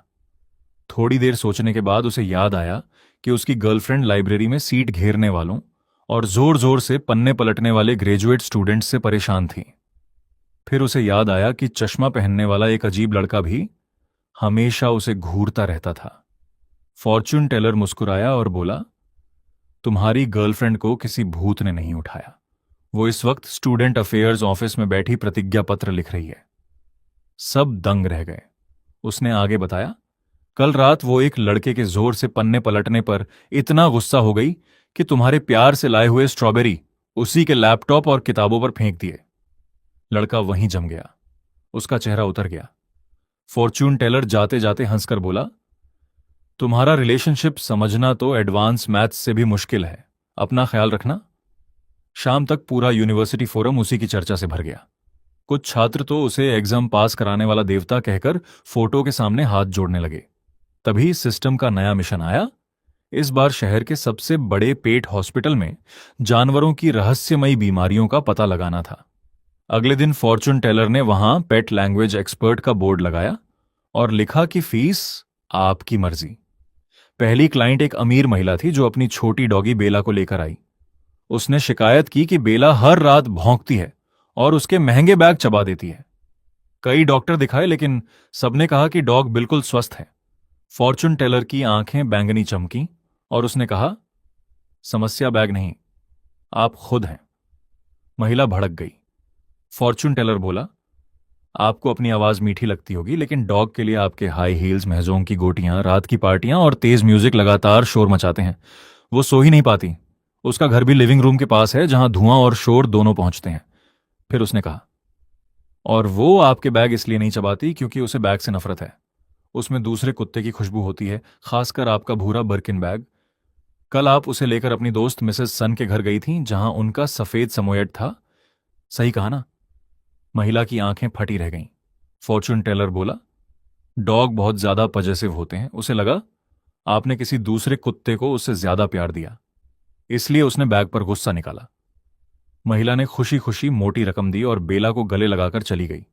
[SPEAKER 1] थोड़ी देर सोचने के बाद उसे याद आया कि उसकी गर्लफ्रेंड लाइब्रेरी में सीट घेरने वालों और जोर जोर से पन्ने पलटने वाले ग्रेजुएट स्टूडेंट्स से परेशान थी। फिर उसे याद आया कि चश्मा पहनने वाला एक अजीब लड़का भी हमेशा उसे घूरता रहता था। फॉर्चून टेलर मुस्कुराया और बोला, तुम्हारी गर्लफ्रेंड को किसी भूत ने नहीं उठाया। वो इस वक्त स्टूडेंट अफेयर्स ऑफिस में बैठी प्रतिज्ञा पत्र लिख रही है। सब दंग रह गए। उसने आगे बताया, कल रात वो एक लड़के के जोर से पन्ने पलटने पर इतना गुस्सा हो गई कि तुम्हारे प्यार से लाए हुए स्ट्रॉबेरी उसी के लैपटॉप और किताबों पर फेंक दिए। लड़का वहीं जम गया। उसका चेहरा उतर गया। फॉर्चून टेलर जाते जाते हंसकर बोला, तुम्हारा रिलेशनशिप समझना तो एडवांस मैथ्स से भी मुश्किल है। अपना ख्याल रखना। शाम तक पूरा यूनिवर्सिटी फोरम उसी की चर्चा से भर गया। कुछ छात्र तो उसे एग्जाम पास कराने वाला देवता कहकर फोटो के सामने हाथ जोड़ने लगे। तभी सिस्टम का नया मिशन आया। इस बार शहर के सबसे बड़े पेट हॉस्पिटल में जानवरों की रहस्यमयी बीमारियों का पता लगाना था। अगले दिन फॉर्चून टेलर ने वहां पेट लैंग्वेज एक्सपर्ट का बोर्ड लगाया और लिखा कि फीस आपकी मर्जी। पहली क्लाइंट एक अमीर महिला थी जो अपनी छोटी डॉगी बेला को लेकर आई। उसने शिकायत की कि बेला हर रात भौंकती है और उसके महंगे बैग चबा देती है। कई डॉक्टर दिखाए लेकिन सबने कहा कि डॉग बिल्कुल स्वस्थ है। फॉर्चून टेलर की आंखें बैंगनी चमकी और उसने कहा, समस्या बैग नहीं, आप खुद हैं। महिला भड़क गई। फॉर्चून टेलर बोला, आपको अपनी आवाज मीठी लगती होगी, लेकिन डॉग के लिए आपके हाई हील्स, महजों की गोटियां, रात की पार्टियां और तेज म्यूजिक लगातार शोर मचाते हैं। वो सो ही नहीं पाती। उसका घर भी लिविंग रूम के पास है जहां धुआं और शोर दोनों पहुंचते हैं। फिर उसने कहा, और वो आपके बैग इसलिए नहीं चबाती क्योंकि उसे बैग से नफरत है। उसमें दूसरे कुत्ते की खुशबू होती है, खासकर आपका भूरा बर्किन बैग। कल आप उसे लेकर अपनी दोस्त मिसेस सन के घर गई थीं जहां उनका सफेद समोएड था। सही कहा ना? महिला की आंखें फटी रह गईं। फॉर्चून टेलर बोला, डॉग बहुत ज्यादा पजेसिव होते हैं। उसे लगा आपने किसी दूसरे कुत्ते को उससे ज्यादा प्यार दिया, इसलिए उसने बैग पर गुस्सा निकाला। महिला ने खुशी खुशी मोटी रकम दी और बेला को गले लगाकर चली गई।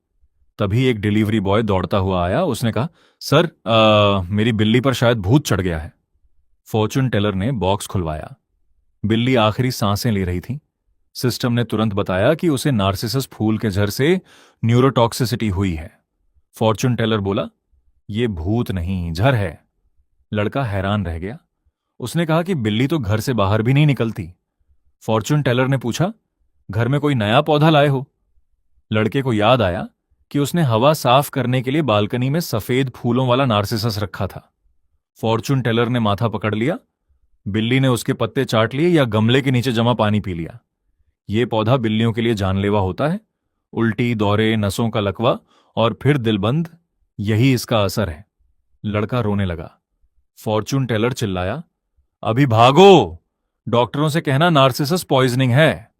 [SPEAKER 1] तभी एक डिलीवरी बॉय दौड़ता हुआ आया। उसने कहा, सर, मेरी बिल्ली पर शायद भूत चढ़ गया है। फॉर्चून टेलर ने बॉक्स खुलवाया। बिल्ली आखिरी सांसें ले रही थी। सिस्टम ने तुरंत बताया कि उसे नार्सिसस फूल के जहर से न्यूरोटॉक्सिसिटी हुई है। फॉर्चून टेलर बोला, यह भूत नहीं, जहर है। लड़का हैरान रह गया। उसने कहा कि बिल्ली तो घर से बाहर भी नहीं निकलती। फॉर्चून टेलर ने पूछा, घर में कोई नया पौधा लाए हो? लड़के को याद आया कि उसने हवा साफ करने के लिए बालकनी में सफेद फूलों वाला नार्सिसस रखा था। फॉर्चून टेलर ने माथा पकड़ लिया। बिल्ली ने उसके पत्ते चाट लिए या गमले के नीचे जमा पानी पी लिया। यह पौधा बिल्लियों के लिए जानलेवा होता है। उल्टी, दौरे, नसों का लकवा और फिर दिलबंद, यही इसका असर है। लड़का रोने लगा। फॉर्चून टेलर चिल्लाया, अभी भागो! डॉक्टरों से कहना नार्सिसस पॉइजनिंग है।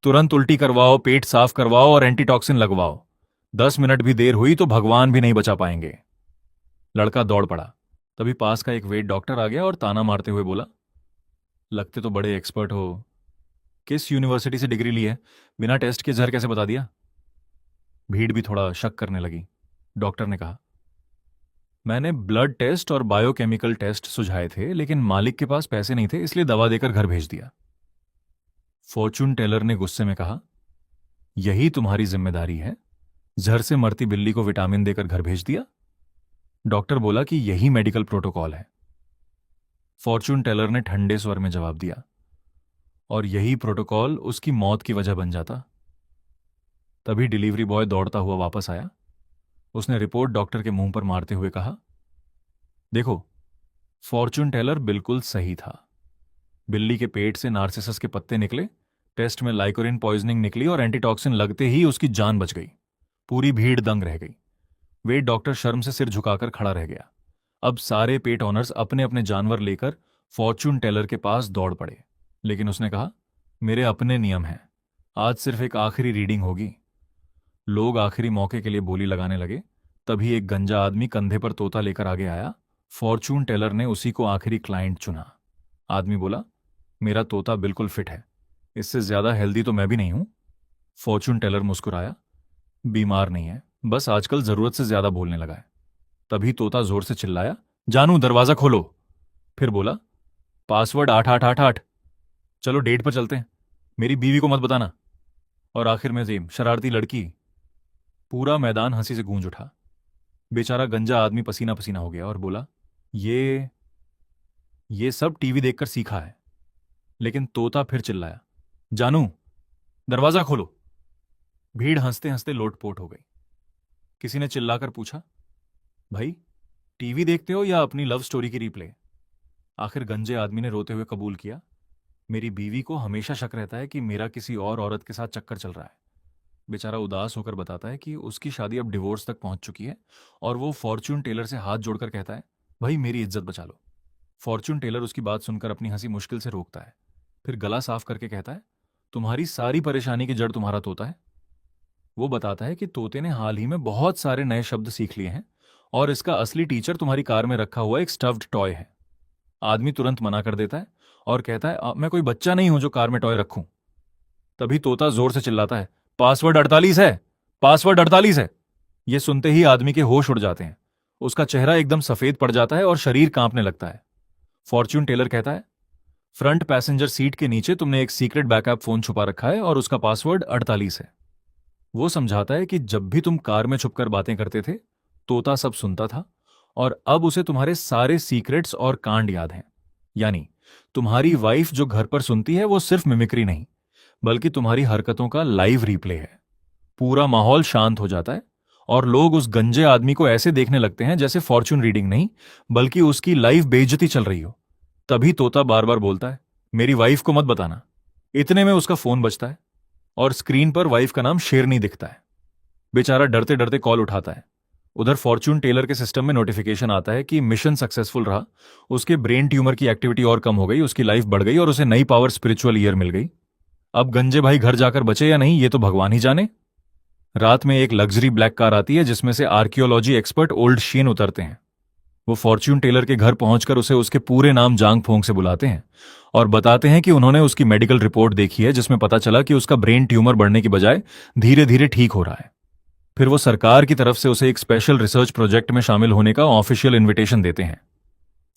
[SPEAKER 1] तुरंत उल्टी करवाओ, पेट साफ करवाओ और एंटीटॉक्सिन लगवाओ। 10 मिनट भी देर हुई तो भगवान भी नहीं बचा पाएंगे। लड़का दौड़ पड़ा। तभी पास का एक वेट डॉक्टर आ गया और ताना मारते हुए बोला, लगते तो बड़े एक्सपर्ट हो, किस यूनिवर्सिटी से डिग्री ली है? बिना टेस्ट के जहर कैसे बता दिया? भीड़ भी थोड़ा शक करने लगी। डॉक्टर ने कहा, मैंने ब्लड टेस्ट और बायोकेमिकल टेस्ट सुझाए थे, लेकिन मालिक के पास पैसे नहीं थे, इसलिए दवा देकर घर भेज दिया। फॉर्चून टेलर ने गुस्से में कहा, यही तुम्हारी जिम्मेदारी है? जहर से मरती बिल्ली को विटामिन देकर घर भेज दिया? डॉक्टर बोला कि यही मेडिकल प्रोटोकॉल है। फॉर्चून टेलर ने ठंडे स्वर में जवाब दिया, और यही प्रोटोकॉल उसकी मौत की वजह बन जाता। तभी डिलीवरी बॉय दौड़ता हुआ वापस आया। उसने रिपोर्ट डॉक्टर के मुंह पर मारते हुए कहा, देखो, फॉर्चून टेलर बिल्कुल सही था। बिल्ली के पेट से नार्सिसस के पत्ते निकले, टेस्ट में लाइकोरिन पॉइजनिंग निकली और एंटीटॉक्सिन लगते ही उसकी जान बच गई। पूरी भीड़ दंग रह गई। वेट डॉक्टर शर्म से सिर झुकाकर खड़ा रह गया। अब सारे पेट ऑनर्स अपने अपने जानवर लेकर फॉर्चून टेलर के पास दौड़ पड़े। लेकिन उसने कहा, मेरे अपने नियम हैं, आज सिर्फ एक आखिरी रीडिंग होगी। लोग आखिरी मौके के लिए बोली लगाने लगे। तभी एक गंजा आदमी कंधे पर तोता लेकर आगे आया। फॉर्चून टेलर ने उसी को आखिरी क्लाइंट चुना। आदमी बोला, मेरा तोता बिल्कुल फिट है, इससे ज्यादा हेल्दी तो मैं भी नहीं हूं। फॉर्चून टेलर मुस्कुराया, बीमार नहीं है, बस आजकल जरूरत से ज्यादा बोलने लगा है। तभी तोता जोर से चिल्लाया, जानू दरवाजा खोलो। फिर बोला, पासवर्ड 8888। चलो डेट पर चलते हैं, मेरी बीवी को मत बताना। और आखिर में जेम, शरारती लड़की। पूरा मैदान हंसी से गूंज उठा। बेचारा गंजा आदमी पसीना पसीना हो गया और बोला, ये सब टीवी देखकर सीखा है। लेकिन तोता फिर चिल्लाया, जानू दरवाजा खोलो। भीड़ हंसते हंसते लोटपोट हो गई। किसी ने चिल्लाकर पूछा, भाई टीवी देखते हो या अपनी लव स्टोरी की रिप्ले? आखिर गंजे आदमी ने रोते हुए कबूल किया, मेरी बीवी को हमेशा शक रहता है कि मेरा किसी और औरत के साथ चक्कर चल रहा है। बेचारा उदास होकर बताता है कि उसकी शादी अब डिवोर्स तक पहुंच चुकी है और वो फॉर्चून टेलर से हाथ जोड़कर कहता है, भाई मेरी इज्जत बचा लो। फॉर्चून टेलर उसकी बात सुनकर अपनी हंसी मुश्किल से रोकता है। फिर गला साफ करके कहता है, तुम्हारी सारी परेशानी की जड़ तुम्हारा तोता है। वो बताता है कि तोते ने हाल ही में बहुत सारे नए शब्द सीख लिए हैं और इसका असली टीचर तुम्हारी कार में रखा हुआ एक स्टफ्ड टॉय है। आदमी तुरंत मना कर देता है और कहता है, मैं कोई बच्चा नहीं हूं जो कार में टॉय रखूं। तभी तोता जोर से चिल्लाता है, पासवर्ड 48 है, पासवर्ड 48 है। यह सुनते ही आदमी के होश उड़ जाते हैं। उसका चेहरा एकदम सफेद पड़ जाता है और शरीर कांपने लगता है। फॉर्चून टेलर कहता है, फ्रंट पैसेंजर सीट के नीचे तुमने एक सीक्रेट बैकअप फोन छुपा रखा है और उसका पासवर्ड 48 है। वो समझाता है कि जब भी तुम कार में छुपकर बातें करते थे, तोता सब सुनता था और अब उसे तुम्हारे सारे सीक्रेट्स और कांड याद हैं। यानी तुम्हारी वाइफ जो घर पर सुनती है वो सिर्फ मिमिक्री नहीं, बल्कि तुम्हारी हरकतों का लाइव रिप्ले है। पूरा माहौल शांत हो जाता है और लोग उस गंजे आदमी को ऐसे देखने लगते हैं जैसे फॉर्चून रीडिंग नहीं, बल्कि उसकी लाइव बेइज्जती चल रही हो। तभी तोता बार बार बोलता है, मेरी वाइफ को मत बताना। इतने में उसका फोन बजता है और स्क्रीन पर वाइफ का नाम शेरनी दिखता है। बेचारा डरते डरते कॉल उठाता है। उधर फॉर्चून टेलर के सिस्टम में नोटिफिकेशन आता है कि मिशन सक्सेसफुल रहा, उसके ब्रेन ट्यूमर की एक्टिविटी और कम हो गई, उसकी लाइफ बढ़ गई और उसे नई पावर स्पिरिचुअल ईयर मिल गई। अब गंजे भाई घर जाकर बचे या नहीं ये तो भगवान ही जाने। रात में एक लग्जरी ब्लैक कार आती है जिसमें से आर्कियोलॉजी एक्सपर्ट ओल्ड शीन उतरते हैं। वो फॉर्चून टेलर के घर पहुंचकर उसे उसके पूरे नाम जांग फोंग से बुलाते हैं और बताते हैं कि उन्होंने उसकी मेडिकल रिपोर्ट देखी है जिसमें पता चला कि उसका ब्रेन ट्यूमर बढ़ने की बजाय धीरे धीरे ठीक हो रहा है। फिर वो सरकार की तरफ से उसे एक स्पेशल रिसर्च प्रोजेक्ट में शामिल होने का ऑफिशियल इन्विटेशन देते हैं।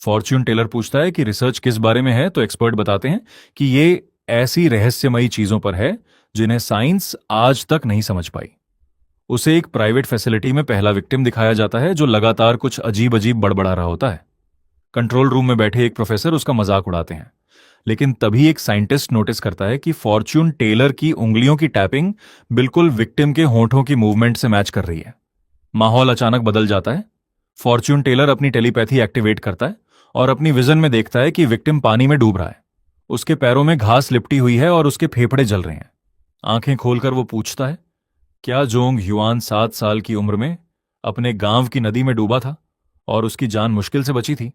[SPEAKER 1] फॉर्च्यून टेलर पूछता है कि रिसर्च किस बारे में है, तो एक्सपर्ट बताते हैं कि ये ऐसी रहस्यमयी चीजों पर है जिन्हें साइंस आज तक नहीं समझ पाई। उसे एक प्राइवेट फैसिलिटी में पहला विक्टिम दिखाया जाता है जो लगातार कुछ अजीब अजीब बड़बड़ा रहा होता है। कंट्रोल रूम में बैठे एक प्रोफेसर उसका मजाक उड़ाते हैं, लेकिन तभी एक साइंटिस्ट नोटिस करता है कि फॉर्च्यून टेलर की उंगलियों की टैपिंग बिल्कुल विक्टिम के होंठों की मूवमेंट से मैच कर रही है। माहौल अचानक बदल जाता है। फॉर्च्यून टेलर अपनी टेलीपैथी एक्टिवेट करता है और अपनी विजन में देखता है कि विक्टिम पानी में डूब रहा है। उसके पैरों में घास लिपटी हुई है और उसके फेफड़े जल रहे हैं। आंखें खोलकर वो पूछता है, क्या जोंग ह्युआन 7 साल की उम्र में अपने गांव की नदी में डूबा था और उसकी जान मुश्किल से बची थी?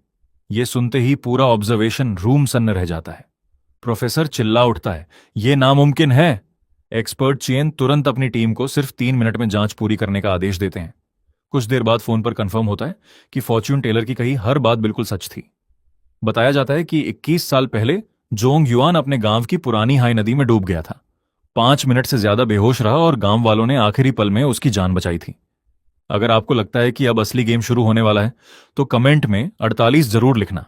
[SPEAKER 1] ये सुनते ही पूरा ऑब्जर्वेशन रूम सन्न रह जाता है। प्रोफेसर चिल्ला उठता है, यह नामुमकिन है। एक्सपर्ट चेन तुरंत अपनी टीम को सिर्फ 3 मिनट में जांच पूरी करने का आदेश देते हैं। कुछ देर बाद फोन पर कंफर्म होता है कि फॉर्च्यून टेलर की कही हर बात बिल्कुल सच थी। बताया जाता है कि 21 साल पहले जोंग ह्युआन अपने गांव की पुरानी हाई नदी में डूब गया था। 5 मिनट से ज्यादा बेहोश रहा और गांव वालों ने आखिरी पल में उसकी जान बचाई थी। अगर आपको लगता है कि अब असली गेम शुरू होने वाला है तो कमेंट में 48 जरूर लिखना।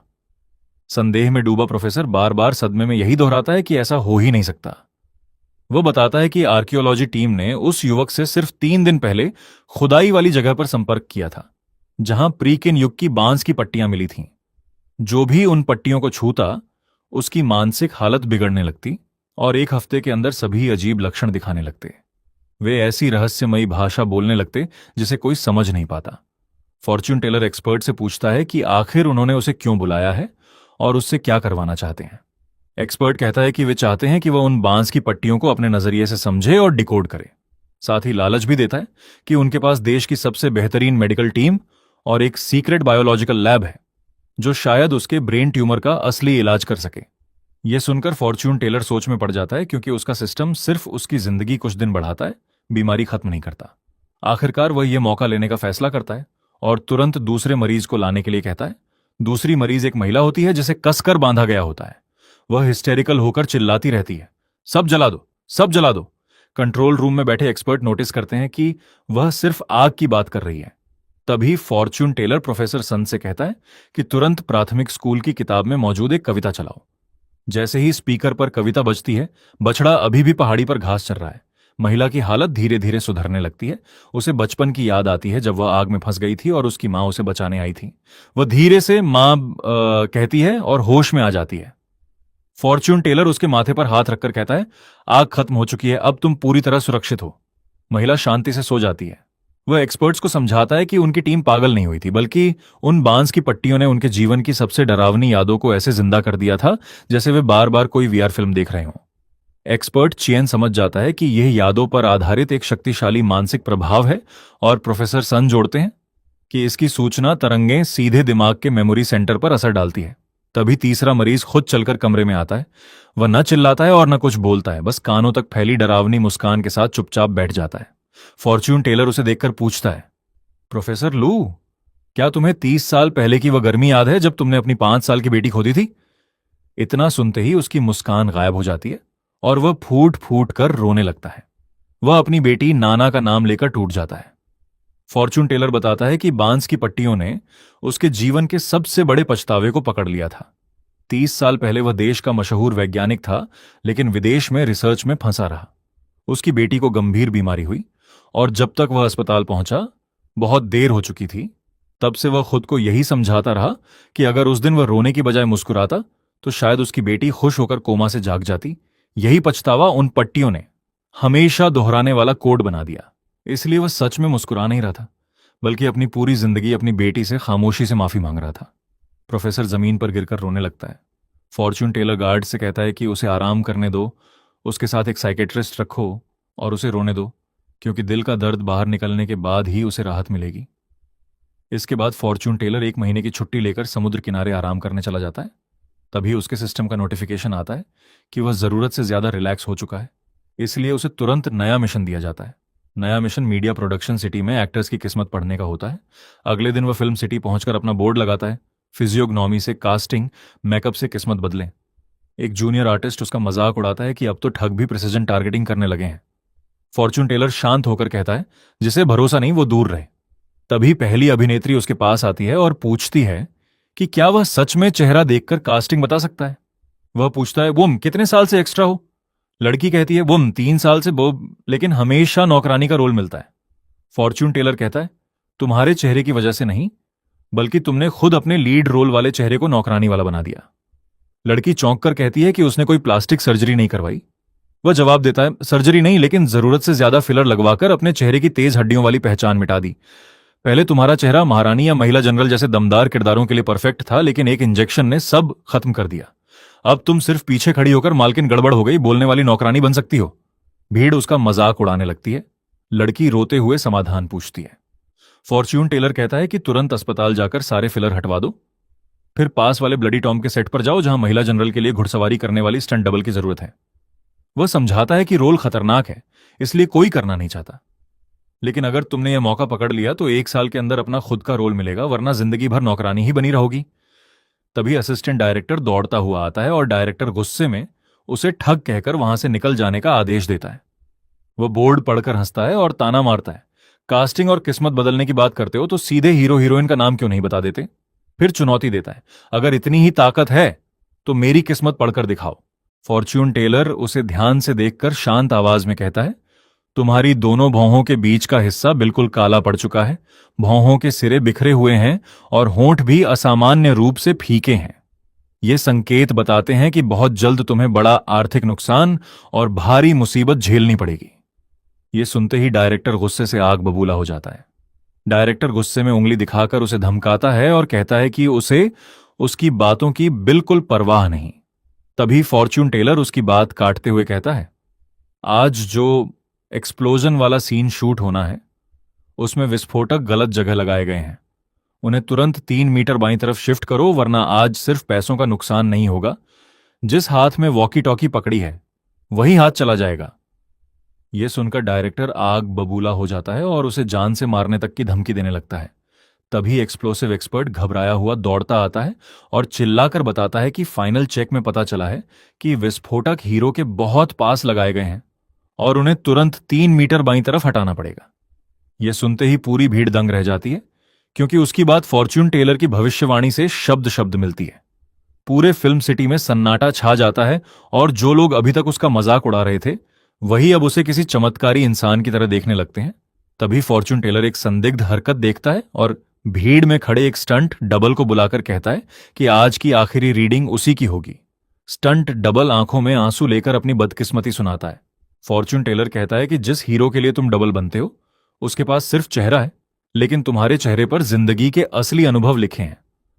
[SPEAKER 1] संदेह में डूबा प्रोफेसर बार बार सदमे में यही दोहराता है कि ऐसा हो ही नहीं सकता। वो बताता है कि आर्कियोलॉजी टीम ने उस युवक से सिर्फ 3 दिन पहले खुदाई वाली जगह पर संपर्क किया था जहां प्रीकिन युग की बांस की पट्टियां मिली थीं। जो भी उन पट्टियों को छूता उसकी मानसिक हालत बिगड़ने लगती और 1 हफ्ते के अंदर सभी अजीब लक्षण दिखाने लगते। वे ऐसी रहस्यमयी भाषा बोलने लगते जिसे कोई समझ नहीं पाता। फॉर्च्यून टेलर एक्सपर्ट से पूछता है कि आखिर उन्होंने उसे क्यों बुलाया है और उससे क्या करवाना चाहते हैं। एक्सपर्ट कहता है कि वे चाहते हैं कि वह उन बांस की पट्टियों को अपने नजरिए से समझे और डिकोड करे। साथ ही लालच भी देता है कि उनके पास देश की सबसे बेहतरीन मेडिकल टीम और एक सीक्रेट बायोलॉजिकल लैब है जो शायद उसके ब्रेन ट्यूमर का असली इलाज कर सके। यह सुनकर फॉर्च्यून टेलर सोच में पड़ जाता है क्योंकि उसका सिस्टम सिर्फ उसकी जिंदगी कुछ दिन बढ़ाता है, बीमारी खत्म नहीं करता। आखिरकार वह यह मौका लेने का फैसला करता है और तुरंत दूसरे मरीज को लाने के लिए कहता है। दूसरी मरीज एक महिला होती है जिसे कसकर बांधा गया होता है। वह हिस्टेरिकल होकर चिल्लाती रहती है, सब जला दो, सब जला दो। कंट्रोल रूम में बैठे एक्सपर्ट नोटिस करते हैं कि वह सिर्फ आग की बात कर रही है। तभी फॉर्च्यून टेलर प्रोफेसर सन से कहता है कि तुरंत प्राथमिक स्कूल की किताब में मौजूद एक कविता चलाओ। जैसे ही स्पीकर पर कविता बजती है, बछड़ा अभी भी पहाड़ी पर घास चर रहा है। महिला की हालत धीरे धीरे सुधरने लगती है। उसे बचपन की याद आती है जब वह आग में फंस गई थी और उसकी मां उसे बचाने आई थी। वह धीरे से मां कहती है और होश में आ जाती है। फॉर्च्यून टेलर उसके माथे पर हाथ रखकर कहता है, आग खत्म हो चुकी है, अब तुम पूरी तरह सुरक्षित हो। महिला शांति से सो जाती है। वह एक्सपर्ट्स को समझाता है कि उनकी टीम पागल नहीं हुई थी, बल्कि उन बांस की पट्टियों ने उनके जीवन की सबसे डरावनी यादों को ऐसे जिंदा कर दिया था जैसे वे बार बार कोई वीआर फिल्म देख रहे हों। एक्सपर्ट चेन समझ जाता है कि यह यादों पर आधारित एक शक्तिशाली मानसिक प्रभाव है और प्रोफेसर सन जोड़ते हैं कि इसकी सूचना तरंगें सीधे दिमाग के मेमोरी सेंटर पर असर डालती है। तभी तीसरा मरीज खुद चलकर कमरे में आता है। वह न चिल्लाता है और न कुछ बोलता है, बस कानों तक फैली डरावनी मुस्कान के साथ चुपचाप बैठ जाता है। फॉर्च्यून टेलर उसे देखकर पूछता है, प्रोफेसर लू, क्या तुम्हें 30 साल पहले की वह गर्मी याद है जब तुमने अपनी 5 साल की बेटी खोदी थी? इतना सुनते ही उसकी मुस्कान गायब हो जाती है और वह फूट फूट कर रोने लगता है। वह अपनी बेटी नाना का नाम लेकर टूट जाता है। फॉर्च्यून टेलर बताता है कि बांस की पट्टियों ने उसके जीवन के सबसे बड़े पछतावे को पकड़ लिया था। 30 साल पहले वह देश का मशहूर वैज्ञानिक था, लेकिन विदेश में रिसर्च में फंसा रहा। उसकी बेटी को गंभीर बीमारी हुई और जब तक वह अस्पताल पहुंचा बहुत देर हो चुकी थी। तब से वह खुद को यही समझाता रहा कि अगर उस दिन वह रोने की बजाय मुस्कुराता तो शायद उसकी बेटी खुश होकर कोमा से जाग जाती। यही पछतावा उन पट्टियों ने हमेशा दोहराने वाला कोड बना दिया। इसलिए वह सच में मुस्कुरा नहीं रहा था, बल्कि अपनी पूरी जिंदगी अपनी बेटी से खामोशी से माफी मांग रहा था। प्रोफेसर जमीन पर गिरकर रोने लगता है। फॉर्च्यून टेलर गार्ड से कहता है कि उसे आराम करने दो, उसके साथ एक साइकेट्रिस्ट रखो और उसे रोने दो, क्योंकि दिल का दर्द बाहर निकलने के बाद ही उसे राहत मिलेगी। इसके बाद फॉर्च्यून टेलर 1 महीने की छुट्टी लेकर समुद्र किनारे आराम करने चला जाता है। तभी उसके सिस्टम का नोटिफिकेशन आता है कि वह जरूरत से ज्यादा रिलैक्स हो चुका है, इसलिए उसे तुरंत नया मिशन दिया जाता है। नया मिशन मीडिया प्रोडक्शन सिटी में एक्टर्स की किस्मत पढ़ने का होता है। अगले दिन वह फिल्म सिटी पहुंचकर अपना बोर्ड लगाता है, फिजियोग्नॉमी से कास्टिंग, मेकअप से किस्मत बदलें। एक जूनियर आर्टिस्ट उसका मजाक उड़ाता है कि अब तो ठग भी प्रिसिजन टारगेटिंग करने लगे हैं। फॉर्च्यून टेलर शांत होकर कहता है, जिसे भरोसा नहीं वो दूर रहे। तभी पहली अभिनेत्री उसके पास आती है और पूछती है कि क्या वह सच में चेहरा देखकर कास्टिंग बता सकता है। वह पूछता है, वो कितने साल से एक्स्ट्रा हो? लड़की कहती है, वो 3 साल से, वो लेकिन हमेशा नौकरानी का रोल मिलता है। फॉर्च्यून टेलर कहता है, तुम्हारे चेहरे की वजह से नहीं, बल्कि तुमने खुद अपने लीड रोल वाले चेहरे को नौकरानी वाला बना दिया। लड़की चौंक कर कहती है कि उसने कोई प्लास्टिक सर्जरी नहीं करवाई। वह जवाब देता है, सर्जरी नहीं, लेकिन जरूरत से ज्यादा फिलर लगवाकर अपने चेहरे की तेज हड्डियों वाली पहचान मिटा दी। पहले तुम्हारा चेहरा महारानी या महिला जनरल जैसे दमदार किरदारों के लिए परफेक्ट था, लेकिन एक इंजेक्शन ने सब खत्म कर दिया। अब तुम सिर्फ पीछे खड़ी होकर मालकिन गड़बड़ हो गई बोलने वाली नौकरानी बन सकती हो। भीड़ उसका मजाक उड़ाने लगती है। लड़की रोते हुए समाधान पूछती है। फॉर्च्यून टेलर कहता है कि तुरंत अस्पताल जाकर सारे फिलर हटवा दो, फिर पास वाले ब्लडी टॉम के सेट पर जाओ जहां महिला जनरल के लिए घुड़सवारी करने वाली स्टंट डबल की जरूरत है। वह समझाता है कि रोल खतरनाक है, इसलिए कोई करना नहीं चाहता, लेकिन अगर तुमने यह मौका पकड़ लिया तो 1 साल के अंदर अपना खुद का रोल मिलेगा, वरना जिंदगी भर नौकरानी ही बनी रहोगी। तभी असिस्टेंट डायरेक्टर दौड़ता हुआ आता है और डायरेक्टर गुस्से में उसे ठग कहकर वहां से निकल जाने का आदेश देता है। वह बोर्ड पढ़कर हंसता है और ताना मारता है, कास्टिंग और किस्मत बदलने की बात करते हो तो सीधे हीरो हीरोइन का नाम क्यों नहीं बता देते? फिर चुनौती देता है, अगर इतनी ही ताकत है तो मेरी किस्मत पढ़कर दिखाओ। फॉर्च्यून टेलर उसे ध्यान से देखकर शांत आवाज में कहता है, तुम्हारी दोनों भौहों के बीच का हिस्सा बिल्कुल काला पड़ चुका है, भौहों के सिरे बिखरे हुए हैं और होंठ भी असामान्य रूप से फीके हैं। ये संकेत बताते हैं कि बहुत जल्द तुम्हें बड़ा आर्थिक नुकसान और भारी मुसीबत झेलनी पड़ेगी। ये सुनते ही डायरेक्टर गुस्से से आग बबूला हो जाता है। डायरेक्टर गुस्से में उंगली दिखाकर उसे धमकाता है और कहता है कि उसे उसकी बातों की बिल्कुल परवाह नहीं। तभी फॉर्च्यून टेलर उसकी बात काटते हुए कहता है, आज जो एक्सप्लोजन वाला सीन शूट होना है उसमें विस्फोटक गलत जगह लगाए गए हैं। उन्हें तुरंत 3 मीटर बाईं तरफ शिफ्ट करो, वरना आज सिर्फ पैसों का नुकसान नहीं होगा, जिस हाथ में वॉकी टॉकी पकड़ी है वही हाथ चला जाएगा। यह सुनकर डायरेक्टर आग बबूला हो जाता है और उसे जान से मारने तक की धमकी देने लगता है। तभी एक्सप्लोसिव एक्सपर्ट घबराया हुआ दौड़ता आता है और चिल्लाकर बताता है कि फाइनल चेक में पता चला है कि विस्फोटक हीरो के बहुत पास लगाए गए हैं और उन्हें तुरंत 3 मीटर बाईं तरफ हटाना पड़ेगा। यह सुनते ही पूरी भीड़ दंग रह जाती है, क्योंकि उसकी बात फॉर्च्यून टेलर की भविष्यवाणी से शब्द शब्द मिलती है। पूरे फिल्म सिटी में सन्नाटा छा जाता है और जो लोग अभी तक उसका मजाक उड़ा रहे थे वही अब उसे किसी चमत्कारी इंसान की तरह देखने लगते हैं। तभी फॉर्च्यून टेलर एक संदिग्ध हरकत देखता है और भीड़ में खड़े एक स्टंट डबल को बुलाकर कहता है कि आज की आखिरी रीडिंग उसी की होगी। स्टंट डबल आंखों में आंसू लेकर अपनी बदकिस्मती सुनाता है। फॉर्च्यून टेलर कहता है कि जिस हीरो के लिए तुम डबल बनते हो उसके पास सिर्फ चेहरा है, लेकिन तुम्हारे चेहरे पर जिंदगी के असली अनुभव लिखे हैं।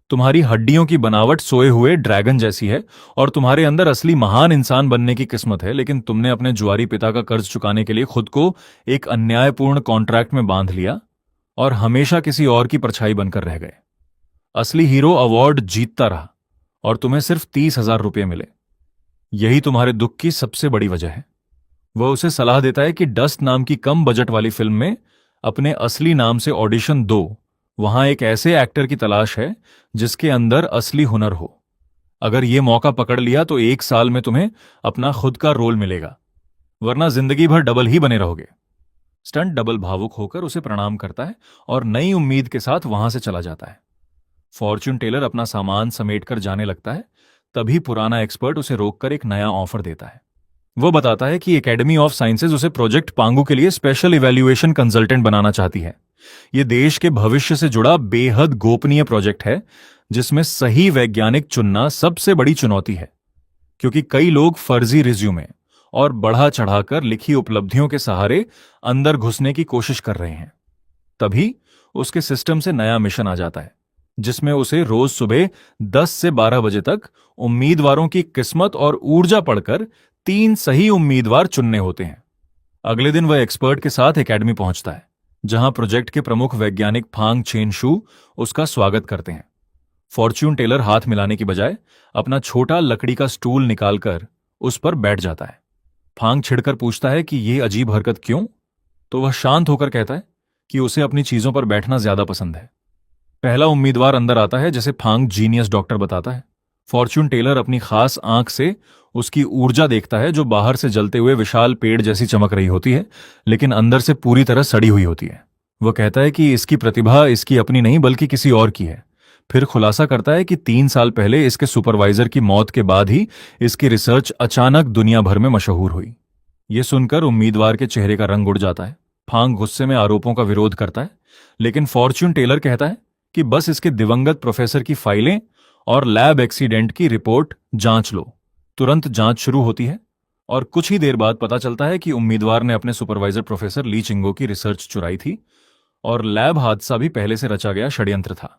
[SPEAKER 1] तुम्हारी हड्डियों की बनावट सोए हुए ड्रैगन जैसी है और तुम्हारे अंदर असली महान इंसान बनने की किस्मत है, लेकिन तुमने अपने जुआरी पिता का कर्ज चुकाने के लिए खुद को एक अन्यायपूर्ण कॉन्ट्रैक्ट में बांध लिया और हमेशा किसी और की परछाई बनकर रह गए। असली हीरो अवार्ड जीतता रहा और तुम्हें सिर्फ 30,000 रुपये मिले। यही तुम्हारे दुख की सबसे बड़ी वजह है। वह उसे सलाह देता है कि डस्ट नाम की कम बजट वाली फिल्म में अपने असली नाम से ऑडिशन दो। वहां एक ऐसे एक्टर की तलाश है जिसके अंदर असली हुनर हो। अगर यह मौका पकड़ लिया तो 1 साल में तुम्हें अपना खुद का रोल मिलेगा, वरना जिंदगी भर डबल ही बने रहोगे। स्टंट डबल भावुक होकर उसे प्रणाम करता है और नई उम्मीद के साथ वहां से चला जाता है। फॉर्च्यून टेलर अपना सामान समेटकर जाने लगता है। तभी पुराना एक्सपर्ट उसे रोककर एक नया ऑफर देता है। वो बताता है कि एकेडमी ऑफ साइंसेज उसे प्रोजेक्ट पांगू के लिए स्पेशल इवैल्यूएशन कंसल्टेंट बनाना चाहती है। यह देश के भविष्य से जुड़ा बेहद गोपनीय प्रोजेक्ट है, जिसमें सही वैज्ञानिक चुनना सबसे बड़ी चुनौती है, क्योंकि कई लोग फर्जी रिज्यूमे और बढ़ा चढ़ाकर लिखी उपलब्धियों के सहारे अंदर घुसने की कोशिश कर रहे हैं। तभी उसके सिस्टम से नया मिशन आ जाता है, जिसमें उसे रोज सुबह 10 से 12 बजे तक उम्मीदवारों की किस्मत और ऊर्जा पढ़कर 3 सही उम्मीदवार चुनने होते हैं। अगले दिन वह एक्सपर्ट के साथ एकेडमी पहुंचता है, जहां प्रोजेक्ट के प्रमुख वैज्ञानिक फांग चेन शू उसका स्वागत करते हैं। फॉर्च्यून टेलर हाथ मिलाने की बजाय अपना छोटा लकड़ी का स्टूल निकालकर उस पर बैठ जाता है। फांग छिड़कर पूछता है कि यह अजीब हरकत क्यों? तो वह शांत होकर कहता है कि उसे अपनी चीजों पर बैठना ज्यादा पसंद है। पहला उम्मीदवार अंदर आता है, जिसे फांग जीनियस डॉक्टर बताता है। फॉर्च्यून टेलर अपनी खास आंख से उसकी ऊर्जा देखता है, जो बाहर से जलते हुए विशाल पेड़ जैसी चमक रही होती है, लेकिन अंदर से पूरी तरह सड़ी हुई होती है। वह कहता है कि इसकी प्रतिभा इसकी अपनी नहीं बल्कि किसी और की है। फिर खुलासा करता है कि 3 साल पहले इसके सुपरवाइजर की मौत के बाद ही इसकी रिसर्च अचानक दुनिया भर में मशहूर हुई। ये सुनकर उम्मीदवार के चेहरे का रंग उड़ जाता है। फांग गुस्से में आरोपों का विरोध करता है, लेकिन फॉर्च्यून टेलर कहता है कि बस इसके दिवंगत प्रोफेसर की फाइलें और लैब एक्सीडेंट की रिपोर्ट जांच लो। तुरंत जांच शुरू होती है और कुछ ही देर बाद पता चलता है कि उम्मीदवार ने अपने सुपरवाइजर प्रोफेसर ली चिंगो की रिसर्च चुराई थी और लैब हादसा भी पहले से रचा गया षड्यंत्र था।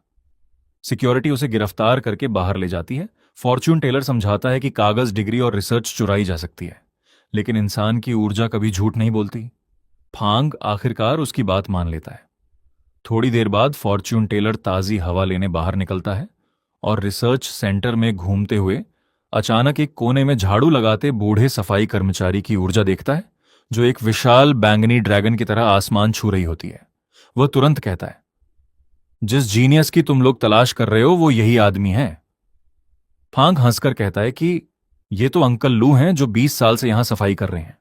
[SPEAKER 1] सिक्योरिटी उसे गिरफ्तार करके बाहर ले जाती है। फॉर्च्यून टेलर समझाता है कि कागज, डिग्री और रिसर्च चुराई जा सकती है, लेकिन इंसान की ऊर्जा कभी झूठ नहीं बोलती। फांग आखिरकार उसकी बात मान लेता है। थोड़ी देर बाद फॉर्च्यून टेलर ताजी हवा लेने बाहर निकलता है और रिसर्च सेंटर में घूमते हुए अचानक एक कोने में झाड़ू लगाते बूढ़े सफाई कर्मचारी की ऊर्जा देखता है, जो एक विशाल बैंगनी ड्रैगन की तरह आसमान छू रही होती है। वह तुरंत कहता है, जिस जीनियस की तुम लोग तलाश कर रहे हो वो यही आदमी है। फांग हंसकर कहता है कि ये तो अंकल लू हैं जो 20 साल से यहां सफाई कर रहे हैं।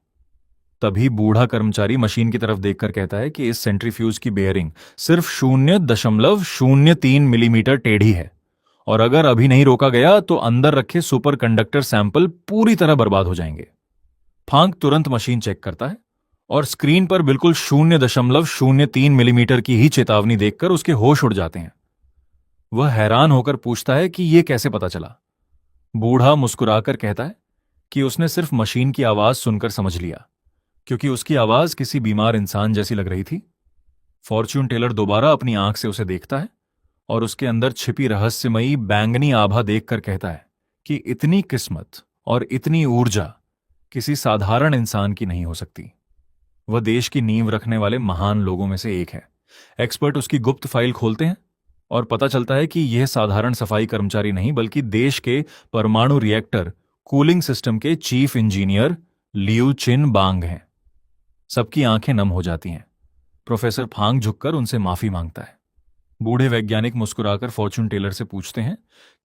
[SPEAKER 1] तभी बूढ़ा कर्मचारी मशीन की तरफ देखकर कहता है कि इस सेंट्रीफ्यूज की बेयरिंग सिर्फ 0.03 मिलीमीटर टेढ़ी है और अगर अभी नहीं रोका गया तो अंदर रखे सुपर कंडक्टर सैंपल पूरी तरह बर्बाद हो जाएंगे। फांग तुरंत मशीन चेक करता है और स्क्रीन पर बिल्कुल 0.03 मिलीमीटर की ही चेतावनी देखकर उसके होश उड़ जाते हैं। वह हैरान होकर पूछता है कि यह कैसे पता चला। बूढ़ा मुस्कुराकर कहता है कि उसने सिर्फ मशीन की आवाज सुनकर समझ लिया, क्योंकि उसकी आवाज किसी बीमार इंसान जैसी लग रही थी। फॉर्च्यून टेलर दोबारा अपनी आंख से उसे देखता है और उसके अंदर छिपी रहस्यमयी बैंगनी आभा देखकर कहता है कि इतनी किस्मत और इतनी ऊर्जा किसी साधारण इंसान की नहीं हो सकती। वह देश की नींव रखने वाले महान लोगों में से एक है। एक्सपर्ट उसकी गुप्त फाइल खोलते हैं और पता चलता है कि यह साधारण सफाई कर्मचारी नहीं, बल्कि देश के परमाणु रिएक्टर कूलिंग सिस्टम के चीफ इंजीनियर लियू चिन बांग हैं। सबकी आंखें नम हो जाती हैं। प्रोफेसर फांग झुककर उनसे माफी मांगता है। बूढ़े वैज्ञानिक मुस्कुराकर फॉर्च्यून टेलर से पूछते हैं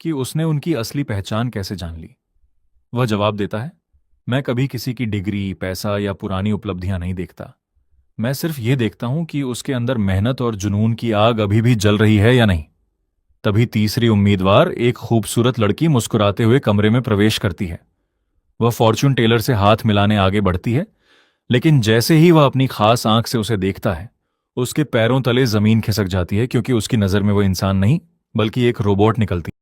[SPEAKER 1] कि उसने उनकी असली पहचान कैसे जान ली। वह जवाब देता है, मैं कभी किसी की डिग्री, पैसा या पुरानी उपलब्धियां नहीं देखता। मैं सिर्फ ये देखता हूं कि उसके अंदर मेहनत और जुनून की आग अभी भी जल रही है या नहीं। तभी तीसरी उम्मीदवार, एक खूबसूरत लड़की, मुस्कुराते हुए कमरे में प्रवेश करती है। वह फॉर्च्यून टेलर से हाथ मिलाने आगे बढ़ती है, लेकिन जैसे ही वह अपनी खास आंख से उसे देखता है, उसके पैरों तले जमीन खिसक जाती है, क्योंकि उसकी नजर में वो इंसान नहीं बल्कि एक रोबोट निकलती है।